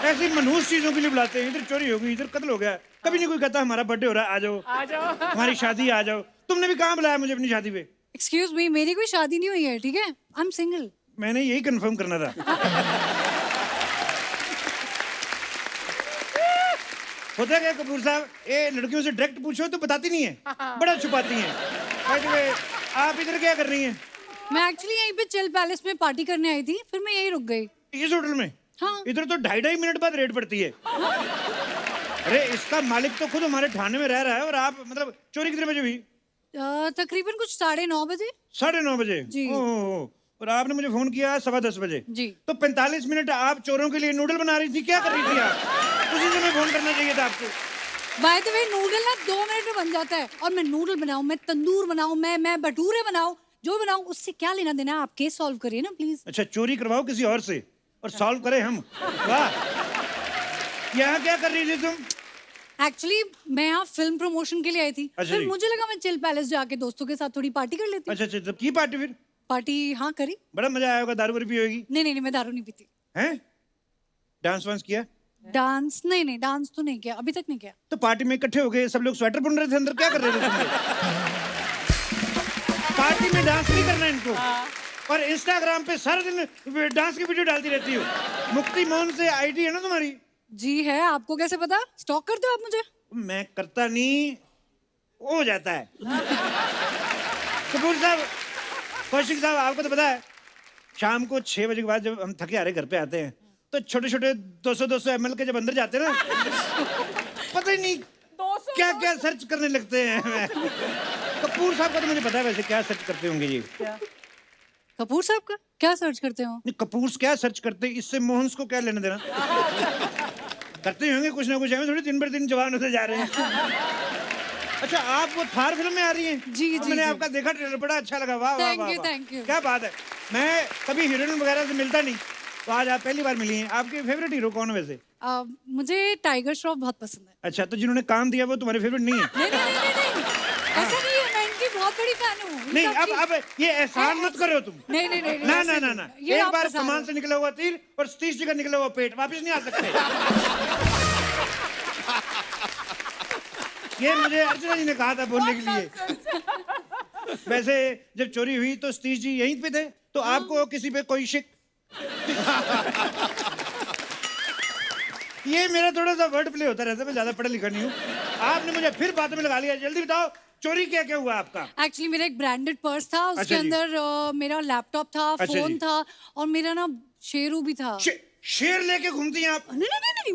[SPEAKER 1] ऐसी मनहूस चीजों के लिए बुलाते हैं। इधर चोरी हो गई, इधर कत्ल हो गया, कभी नहीं कोई कहता हमारा बर्थडे हो रहा है, आ जाओ,
[SPEAKER 2] आ जाओ।
[SPEAKER 1] हमारी शादी आ जाओ। तुमने भी कहाँ बुलाया मुझे अपनी शादी पे?
[SPEAKER 4] एक्सक्यूज मी, मेरी कोई शादी नहीं हुई है, ठीक है? I am single.
[SPEAKER 1] मैंने यही कंफर्म करना था। होता क्या कपूर साहब, ये लड़कियों से डायरेक्ट पूछो तो बताती नहीं है, बड़ा छुपाती हैं। आप इधर क्या कर रही हैं?
[SPEAKER 4] मैं एक्चुअली यहीं पे चिल पैलेस में पार्टी करने आई थी, फिर मैं यहीं रुक गई।
[SPEAKER 1] इस होटल में?
[SPEAKER 4] हाँ।
[SPEAKER 1] इधर तो 2.5 मिनट बाद रेड पड़ती है। अरे इसका मालिक तो खुद हमारे थाने में रह रहा है, और आप मतलब चोरी कितने बजे हुई?
[SPEAKER 4] तकरीबन कुछ 9:30 बजे।
[SPEAKER 1] 9:30 बजे?
[SPEAKER 4] जी।
[SPEAKER 1] ओह, और आपने मुझे फोन किया 10:15 बजे?
[SPEAKER 4] जी।
[SPEAKER 1] तो 45 मिनट आप चोरों के लिए नूडल बना रही थी, क्या कर रही थी आप? उसी समय फोन करना चाहिए था आपको।
[SPEAKER 4] बाय द वे नूडल ना 2 मिनट में बन जाता है, और मैं नूडल बनाऊं, मैं तंदूर बनाऊं, मैं भटूरे बनाऊं, जो बनाऊं, उससे क्या लेना देना? आप केस सॉल्व करिए ना प्लीज।
[SPEAKER 1] अच्छा, चोरी करवाओ किसी और से और सॉल्व करें हम। वाह, यहाँ क्या कर रही थी तुम?
[SPEAKER 4] एक्चुअली मैं यहाँ फिल्म प्रमोशन के लिए आई थी।
[SPEAKER 1] अच्छा
[SPEAKER 4] फिर
[SPEAKER 1] जी।
[SPEAKER 4] मुझे लगा मैं चिल पैलेस जाके दोस्तों के साथ थोड़ी पार्टी कर लेती हूँ।
[SPEAKER 1] अच्छा, तब की पार्टी फिर?
[SPEAKER 4] पार्टी हाँ करी।
[SPEAKER 1] बड़ा मजा आया होगा, दारू वारू पी होगी?
[SPEAKER 4] नहीं, मैं दारू नहीं पीती।
[SPEAKER 1] हैं? डांस वांस किया?
[SPEAKER 4] डांस नहीं, डांस तो नहीं किया, अभी तक नहीं किया।
[SPEAKER 1] तो पार्टी में इकट्ठे हो गए, सब लोग स्वेटर बुन रहे थे अंदर, क्या कर रहे थे तुम लोग? पार्टी में डांस नहीं करना इनको। और इंस्टाग्राम पे सारा दिन डांस की वीडियो डालती रहती हो। मुक्ति मोहन से आईडी है ना तुम्हारी?
[SPEAKER 4] जी है। आपको कैसे पता? स्टॉक करते हो आप मुझे?
[SPEAKER 1] मैं करता नहीं, हो जाता है। कपूर साहब, कौशिक साहब, आपको तो पता है शाम को 6 बजे के बाद जब हम थके हारे घर पे आते हैं तो छोटे छोटे 200 ml के जब अंदर जाते हैं ना, पता ही नहीं क्या क्या सर्च करने लगते हैं। कपूर साहब का तो मुझे पता है वैसे क्या सर्च करते होंगे जी।
[SPEAKER 4] कपूर साहब का क्या सर्च करते हो?
[SPEAKER 1] नहीं, कपूर क्या सर्च करते, इससे मोहन्स को क्या लेना देना? करते ही होंगे कुछ ना कुछ, हमें थोड़ी दिन भर दिन जवान होते जा रहे हैं। अच्छा, आप वो थार फिल्म में आ रही हैं?
[SPEAKER 4] जी,
[SPEAKER 1] मैंने आपका देखा ट्रेलर, बड़ा अच्छा लगा। वाह वाह वाह,
[SPEAKER 4] थैंक यू।
[SPEAKER 1] क्या बात है। मैं कभी हीरोइन वगैरह से मिलता नहीं, तो आज आप पहली बार मिली हैं। आपके फेवरेट हीरो कौन है वैसे?
[SPEAKER 4] मुझे टाइगर श्रॉफ बहुत पसंद है।
[SPEAKER 1] अच्छा, तो जिन्होंने काम दिया वो तुम्हारे फेवरेट नहीं है?
[SPEAKER 4] नहीं, ऐसा नहीं है, मैं इनकी बहुत बड़ी फैन हूँ।
[SPEAKER 1] नहीं, अब ये एहसान मत करो तुम।
[SPEAKER 4] नहीं,
[SPEAKER 1] ना, एक बार कमान से निकला हुआ तीर और सतीश जी का निकला हुआ पेट वापस नहीं आ सकते। ये मुझे अर्चना जी ने कहा था बोलने के लिए। वैसे जब चोरी हुई तो सतीश जी यहीं पे थे, तो आपको किसी पे कोई शिक? ये मेरा थोड़ा सा वर्ड प्ले होता रहता है, मैं ज्यादा पढ़ा लिखा नहीं हूँ। आपने मुझे फिर बातों में लगा लिया। जल्दी बताओ, चोरी क्या क्या हुआ आपका?
[SPEAKER 4] एक्चुअली मेरा एक ब्रांडेड पर्स था, उसके
[SPEAKER 1] अच्छा जी।
[SPEAKER 4] अंदर मेरा लैपटॉप था,
[SPEAKER 1] अच्छा
[SPEAKER 4] फोन
[SPEAKER 1] जी।
[SPEAKER 4] था, और मेरा ना शेरू भी था।
[SPEAKER 1] शेर लेके घूमती हैं आप?
[SPEAKER 4] नहीं,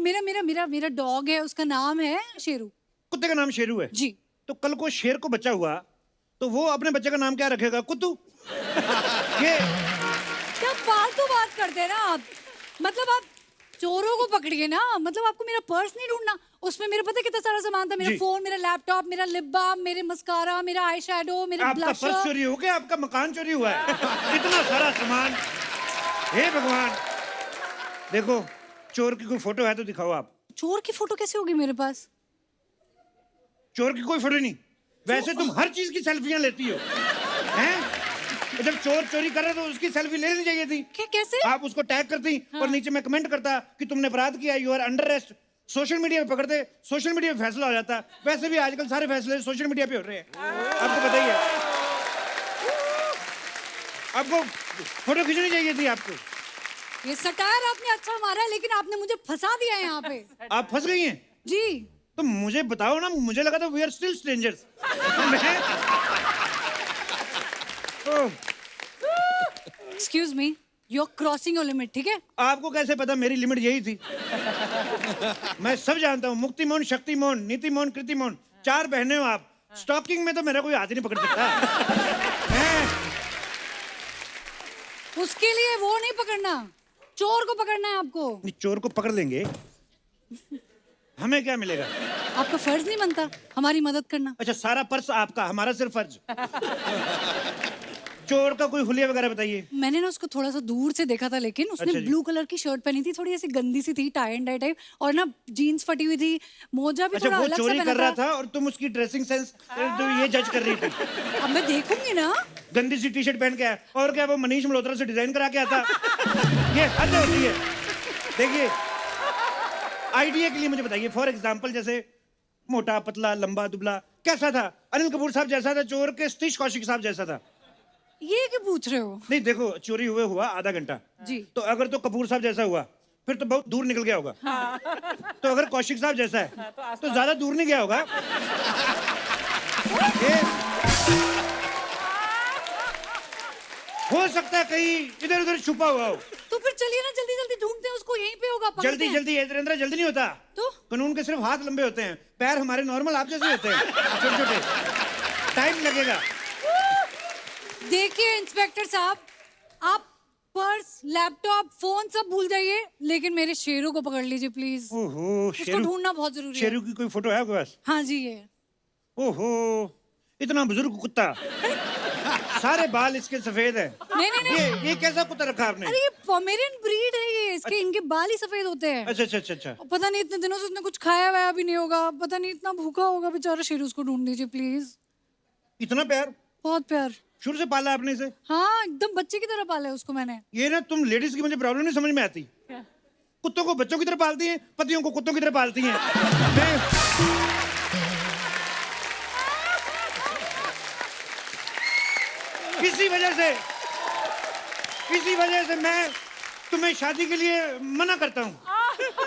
[SPEAKER 4] मेरा डॉग है, उसका नाम है शेरू।
[SPEAKER 1] कुत्ते का नाम शेरू है?
[SPEAKER 4] जी।
[SPEAKER 1] तो कल को शेर को बच्चा हुआ तो वो अपने बच्चे का नाम क्या रखेगा? कुत्तू? ये
[SPEAKER 4] क्या फालतू बात करते हैं ना आप। मतलब आप चोरों को पकड़िए ना, मतलब आपको मेरा पर्स नहीं ढूंढना। उसमें मेरा पता है कितना सारा सामान था, मेरा
[SPEAKER 1] जी।
[SPEAKER 4] फोन, मेरा लैपटॉप, मेरा लिप बाम, मेरे मस्कारा, मेरा आई शैडो, मेरे
[SPEAKER 1] आपका पर्स
[SPEAKER 4] ब्लशर।
[SPEAKER 1] चोरी हो गया, आपका मकान चोरी हुआ है? इतना सारा सामान, हे भगवान। देखो, चोर की कोई फोटो है तो दिखाओ आप।
[SPEAKER 4] चोर की फोटो कैसे होगी मेरे पास?
[SPEAKER 1] चोर की कोई फोटो नहीं? वैसे तुम हर चीज की सेल्फियां लेती हो, हैं? जब चोर चोरी कर रहा तो उसकी सेल्फी ले लेनी चाहिए थी।
[SPEAKER 4] कैसे?
[SPEAKER 1] आप उसको टैग करती और नीचे मैं कमेंट करता कि तुमने अपराध किया, you are under arrest. Social media पे पकड़ते, सोशल मीडिया पे फैसला हो जाता। वैसे भी आजकल सारे फैसले सोशल मीडिया पे हो रहे हैं, आपको पता ही है। आपको फोटो खींचनी चाहिए थी आपको।
[SPEAKER 4] ये सटायर आपने अच्छा मारा है, लेकिन आपने मुझे फंसा दिया है यहाँ पे।
[SPEAKER 1] आप फंस गई हैं?
[SPEAKER 4] जी।
[SPEAKER 1] तो मुझे बताओ ना, मुझे लगा था we are still strangers.
[SPEAKER 4] Excuse me, you are crossing your limit, ठीक है?
[SPEAKER 1] आपको कैसे पता मेरी लिमिट यही थी? मैं सब जानता हूँ। मुक्ति मोहन, शक्ति मोहन, नीति मोहन, कृति मोहन, 4 बहनें हो आप। स्टॉकिंग में तो मेरा कोई हाथ ही नहीं पकड़ सकता।
[SPEAKER 4] उसके लिए वो नहीं पकड़ना, चोर को पकड़ना है आपको।
[SPEAKER 1] चोर को पकड़ लेंगे, हमें क्या मिलेगा?
[SPEAKER 4] आपका फर्ज नहीं बनता हमारी मदद करना?
[SPEAKER 1] अच्छा, सारा पर्स आपका, हमारा सिर्फ फर्ज। चोर का कोई हुलिया वगैरह बताइए।
[SPEAKER 4] मैंने ना उसको थोड़ा सा दूर से देखा था, लेकिन उसने
[SPEAKER 1] अच्छा जी।
[SPEAKER 4] ब्लू कलर की शर्ट पहनी थी, थोड़ी ऐसी गंदी सी थी, टाई एंड डाई टाइप, और ना जीन्स फटी हुई थी, मोजा भी
[SPEAKER 1] अच्छा,
[SPEAKER 4] थोड़ा
[SPEAKER 1] वो
[SPEAKER 4] अलग सा
[SPEAKER 1] चोरी
[SPEAKER 4] पहना
[SPEAKER 1] कर रहा था और तुम उसकी ड्रेसिंग सेंस तो ये जज कर रही थी।
[SPEAKER 4] अब मैं देखूंगी ना।
[SPEAKER 1] गंदी सी टी-शर्ट पहन के आया, और क्या वो मनीष मल्होत्रा से डिजाइन करा के आता? ये हद होती है। देखिए, आइडिया के लिए मुझे बताइए, फॉर एग्जाम्पल जैसे मोटा, पतला, लंबा, दुबला, कैसा था? अनिल कपूर साहब जैसा था चोर के सतीश कौशिक साहब जैसा था?
[SPEAKER 4] ये क्यों पूछ रहे हो?
[SPEAKER 1] नहीं, देखो, चोरी हुआ आधा घंटा
[SPEAKER 4] जी।
[SPEAKER 1] तो अगर तो कपूर साहब जैसा हुआ फिर तो बहुत दूर निकल गया होगा। तो अगर कौशिक साहब जैसा है तो ज्यादा दूर नहीं गया होगा। ये हो सकता है कहीं इधर उधर छुपा हुआ हो।
[SPEAKER 4] तो फिर चलिए ना, जल्दी जल्दी ढूंढते हैं उसको, यहीं पे होगा। पकड़ते
[SPEAKER 1] जल्दी
[SPEAKER 4] हैं।
[SPEAKER 1] जल्दी इधर जल्दी नहीं होता।
[SPEAKER 4] तो
[SPEAKER 1] कानून के सिर्फ हाथ लंबे होते हैं, पैर हमारे नॉर्मल आप जैसे होते हैं, छोटे छोटे। टाइम लगेगा।
[SPEAKER 4] देखिए इंस्पेक्टर साहब, आप पर्स, लैपटॉप, फोन सब भूल जाइए, लेकिन मेरे शेरू को पकड़ लीजिए प्लीज।
[SPEAKER 1] ओहो,
[SPEAKER 4] उसको ढूंढना बहुत जरूरी है।
[SPEAKER 1] शेरू की कोई फोटो है आपके पास?
[SPEAKER 4] हाँ जी, ये
[SPEAKER 1] ओहो, इतना बुजुर्ग कुत्ता, सारे बाल इसके सफेद है।
[SPEAKER 4] नहीं नहीं नहीं,
[SPEAKER 1] ये कैसा कुत्ता रखा आपने?
[SPEAKER 4] अरे ये पोमेरियन ब्रीड है ये, इसके इनके बाल ही सफेद होते हैं।
[SPEAKER 1] अच्छा अच्छा अच्छा अच्छा।
[SPEAKER 4] और पता नहीं इतने दिनों से उसने कुछ खाया वाया भी नहीं होगा, पता नहीं इतना भूखा होगा बेचारा शेरू, उसको ढूंढ लीजिए प्लीज।
[SPEAKER 1] इतना प्यार?
[SPEAKER 4] बहुत प्यार।
[SPEAKER 1] शुरू से पाला आपने इसे?
[SPEAKER 4] हाँ, एकदम बच्चे की तरह पाला है उसको मैंने।
[SPEAKER 1] ये ना तुम लेडीज की मुझे प्रॉब्लम नहीं समझ में आती। कुत्तों को बच्चों की तरह पालती हैं, पतियों को कुत्तों की तरह पालती हैं। इसी वजह से मैं तुम्हें शादी के लिए मना करता हूँ।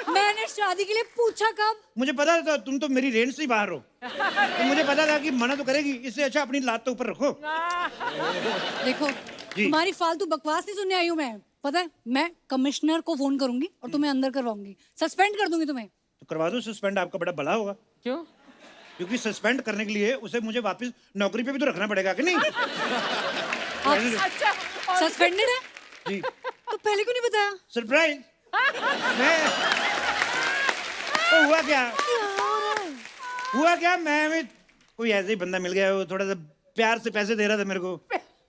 [SPEAKER 4] मैंने शादी के लिए पूछा कब?
[SPEAKER 1] मुझे पता था तुम तो मेरी रेंज से ही बाहर हो, तो मुझे पता था कि मना तो करेगी, इससे अच्छा अपनी लात तो ऊपर रखो।
[SPEAKER 4] देखो, तुम्हारी फालतू बकवास नहीं सुनने आई हूँ मैं। पता है, मैं कमिश्नर को फोन करूंगी और तुम्हें अंदर करवाऊंगी, सस्पेंड कर दूंगी तुम्हें।
[SPEAKER 1] तो करवा दो सस्पेंड, आपका बड़ा भला होगा।
[SPEAKER 2] क्यों?
[SPEAKER 1] क्योंकि सस्पेंड करने के लिए उसे मुझे वापस नौकरी पे भी तो रखना पड़ेगा कि नहीं?
[SPEAKER 2] अच्छा,
[SPEAKER 4] सस्पेंडेड है
[SPEAKER 1] जी।
[SPEAKER 4] तो पहले क्यों नहीं बताया?
[SPEAKER 1] सरप्राइज। मैं तो हुआ क्या मैं भी कोई ऐसे ही बंदा मिल गया, वो थोड़ा सा प्यार से पैसे दे रहा था मेरे को,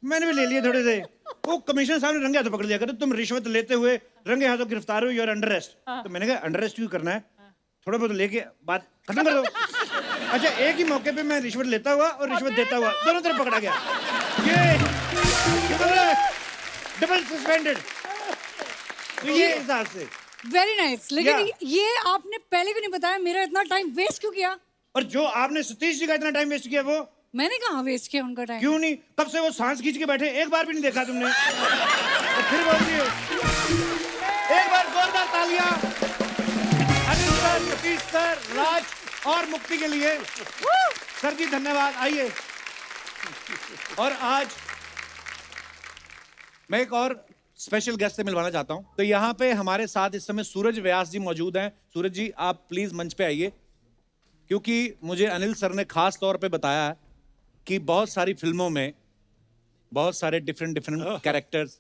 [SPEAKER 1] मैंने भी ले लिए थोड़े से। वो कमिश्नर साहब ने रंगे हाथों पकड़ लिया, कहते तुम रिश्वत लेते हुए रंगे हाथों गिरफ्तार हो, यू आर अंडर अरेस्ट। तो मैंने कहा अंडर अरेस्ट क्यों करना है, थोड़ा बहुत लेके बात खत्म कर दो। अच्छा, एक ही मौके पे मैं रिश्वत लेता हुआ और रिश्वत देता हुआ दोनों तरफ पकड़ा गया। ये डबल सस्पेंडेड। ये हिसाब से
[SPEAKER 4] वेरी नाइस, लेकिन ये आपने पहले क्यों नहीं बताया? मेरा इतना टाइम वेस्ट क्यों किया?
[SPEAKER 1] और जो आपने सतीश जी का इतना टाइम वेस्ट किया, वो
[SPEAKER 4] मैंने कहाँ वेस्ट किया उनका टाइम?
[SPEAKER 1] क्यों नहीं? कब से वो सांस खींच के बैठे, एक बार भी नहीं देखा तुमने। तो फिर बोलती हो। एक बार जोरदार तालियां अनिल सर, सतीश सर, राज और मुक्ति के लिए। सर जी धन्यवाद। आइए। और आज मैं एक और स्पेशल गेस्ट से मिलवाना चाहता हूं। तो यहाँ पे हमारे साथ इस समय सूरज व्यास जी मौजूद हैं। सूरज जी, आप प्लीज मंच पे आइए, क्योंकि मुझे अनिल सर ने खास तौर पे बताया है कि बहुत सारी फिल्मों में बहुत सारे डिफरेंट कैरेक्टर्स,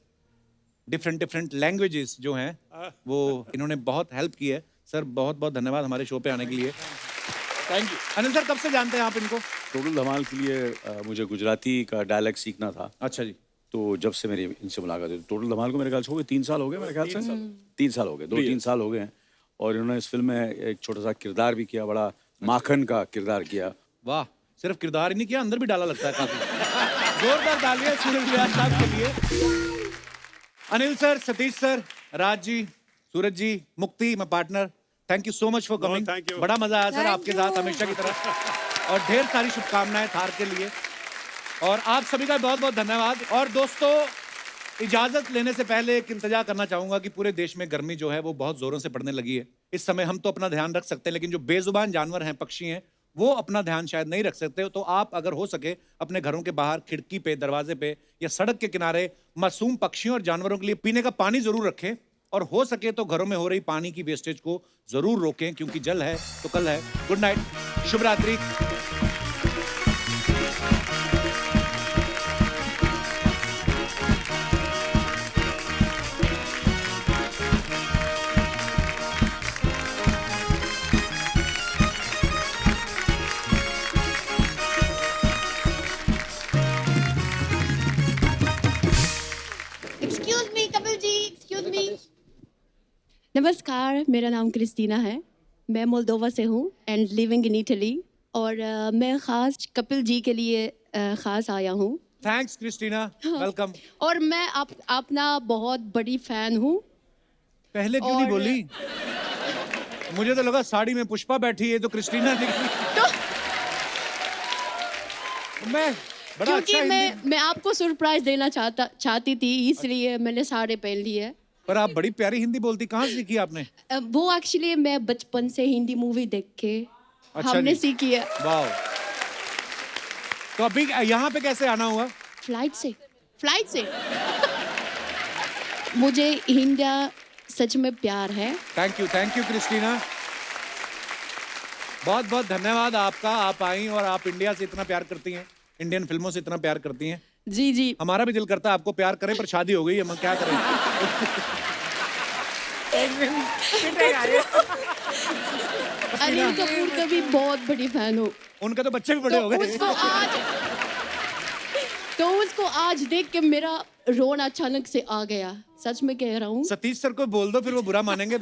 [SPEAKER 1] डिफरेंट लैंग्वेजेस जो हैं, वो इन्होंने बहुत हेल्प की है। सर बहुत बहुत धन्यवाद हमारे शो पे आने के लिए।
[SPEAKER 7] Thank you.
[SPEAKER 1] अनिल सर, कब से जानते हैं आप इनको?
[SPEAKER 7] टोटल धमाल के लिए मुझे गुजराती का डायलेक्ट सीखना था।
[SPEAKER 1] अच्छा जी।
[SPEAKER 7] तो जब से मेरी इनसे मुलाकात हुई, टोटल धमाल को मेरे ख्याल से हो गए 3 साल हो गए, मेरे ख्याल से 3 साल हो गए, 2-3 साल हो गए हैं। और इन्होंने इस फिल्म में एक छोटा सा किरदार भी किया, बड़ा माखन का किरदार किया।
[SPEAKER 1] वाह, सिर्फ किरदार ही नहीं किया, अंदर भी डाला लगता है काफी। जोरदार तालियां सूरज व्यास साहब के लिए। अनिल सर, सतीश सर, राज जी, सूरज जी, मुक्ति, मैं partner, thank you so much for coming. बड़ा मजा आया सर आपके साथ, हमेशा की तरह। और ढेर सारी शुभकामनाएं थार के लिए, और आप सभी का बहुत बहुत धन्यवाद। और दोस्तों, इजाजत लेने से पहले एक इंतजार करना चाहूंगा कि पूरे देश में गर्मी जो है वो बहुत जोरों से पड़ने लगी है। इस समय हम तो अपना ध्यान रख सकते हैं, लेकिन जो बेजुबान जानवर हैं, पक्षी हैं, वो अपना ध्यान शायद नहीं रख सकते। तो आप अगर हो सके अपने घरों के बाहर, खिड़की पे, दरवाजे पे या सड़क के किनारे मासूम पक्षियों और जानवरों के लिए पीने का पानी जरूर रखें, और हो सके तो घरों में हो रही पानी की वेस्टेज को जरूर रोकें, क्योंकि जल है तो कल है। गुड नाइट, शुभ रात्रि।
[SPEAKER 10] Excuse me Kapil ji, excuse me. नमस्कार, मेरा नाम क्रिस्टीना है, मैं मोल्दोवा से हूँ एंड लिविंग इन इटली। और मैं ख़ास कपिल जी के लिए ख़ास आया हूँ।
[SPEAKER 1] Thanks Christina, welcome.
[SPEAKER 10] और मैं अपना बहुत बड़ी फ़ैन हूँ।
[SPEAKER 1] पहले क्यों नहीं बोली? मुझे तो लगा साड़ी में पुष्पा बैठी है तो क्रिस्टीना निकली।
[SPEAKER 10] तो
[SPEAKER 1] मैं बड़ा
[SPEAKER 10] क्योंकि
[SPEAKER 1] अच्छा
[SPEAKER 10] मैं आपको सरप्राइज देना चाहती थी, इसलिए मैंने साड़ी पहन ली है।
[SPEAKER 1] पर आप बड़ी प्यारी हिंदी बोलती, कहाँ से सीखी आपने?
[SPEAKER 10] वो एक्चुअली मैं बचपन से हिंदी मूवी देख के
[SPEAKER 1] अच्छा
[SPEAKER 10] हमने
[SPEAKER 1] जी।
[SPEAKER 10] सीखी है।
[SPEAKER 1] वाह। तो अभी यहाँ पे कैसे आना हुआ?
[SPEAKER 10] फ्लाइट से मुझे इंडिया सच में प्यार है।
[SPEAKER 1] थैंक यू क्रिस्टीना, बहुत बहुत धन्यवाद आपका। आप आई और आप इंडिया से इतना प्यार करती हैं। इंडियन फिल्मों से इतना प्यार करती हैं।
[SPEAKER 10] जी जी।
[SPEAKER 1] हमारा भी दिल करता है आपको प्यार करें, पर शादी हो गई है, हम क्या करें।
[SPEAKER 2] एक दिन पिटेगा ये।
[SPEAKER 10] अनिल कपूर का भी बहुत बड़ी फैन हूँ।
[SPEAKER 1] उनके तो बच्चे भी बड़े हो गए।
[SPEAKER 10] उसको आज देख के मेरा रोना अचानक से आ गया, सच में कह रहा हूँ।
[SPEAKER 1] सतीश सर को बोल दो, फिर वो बुरा मानेंगे।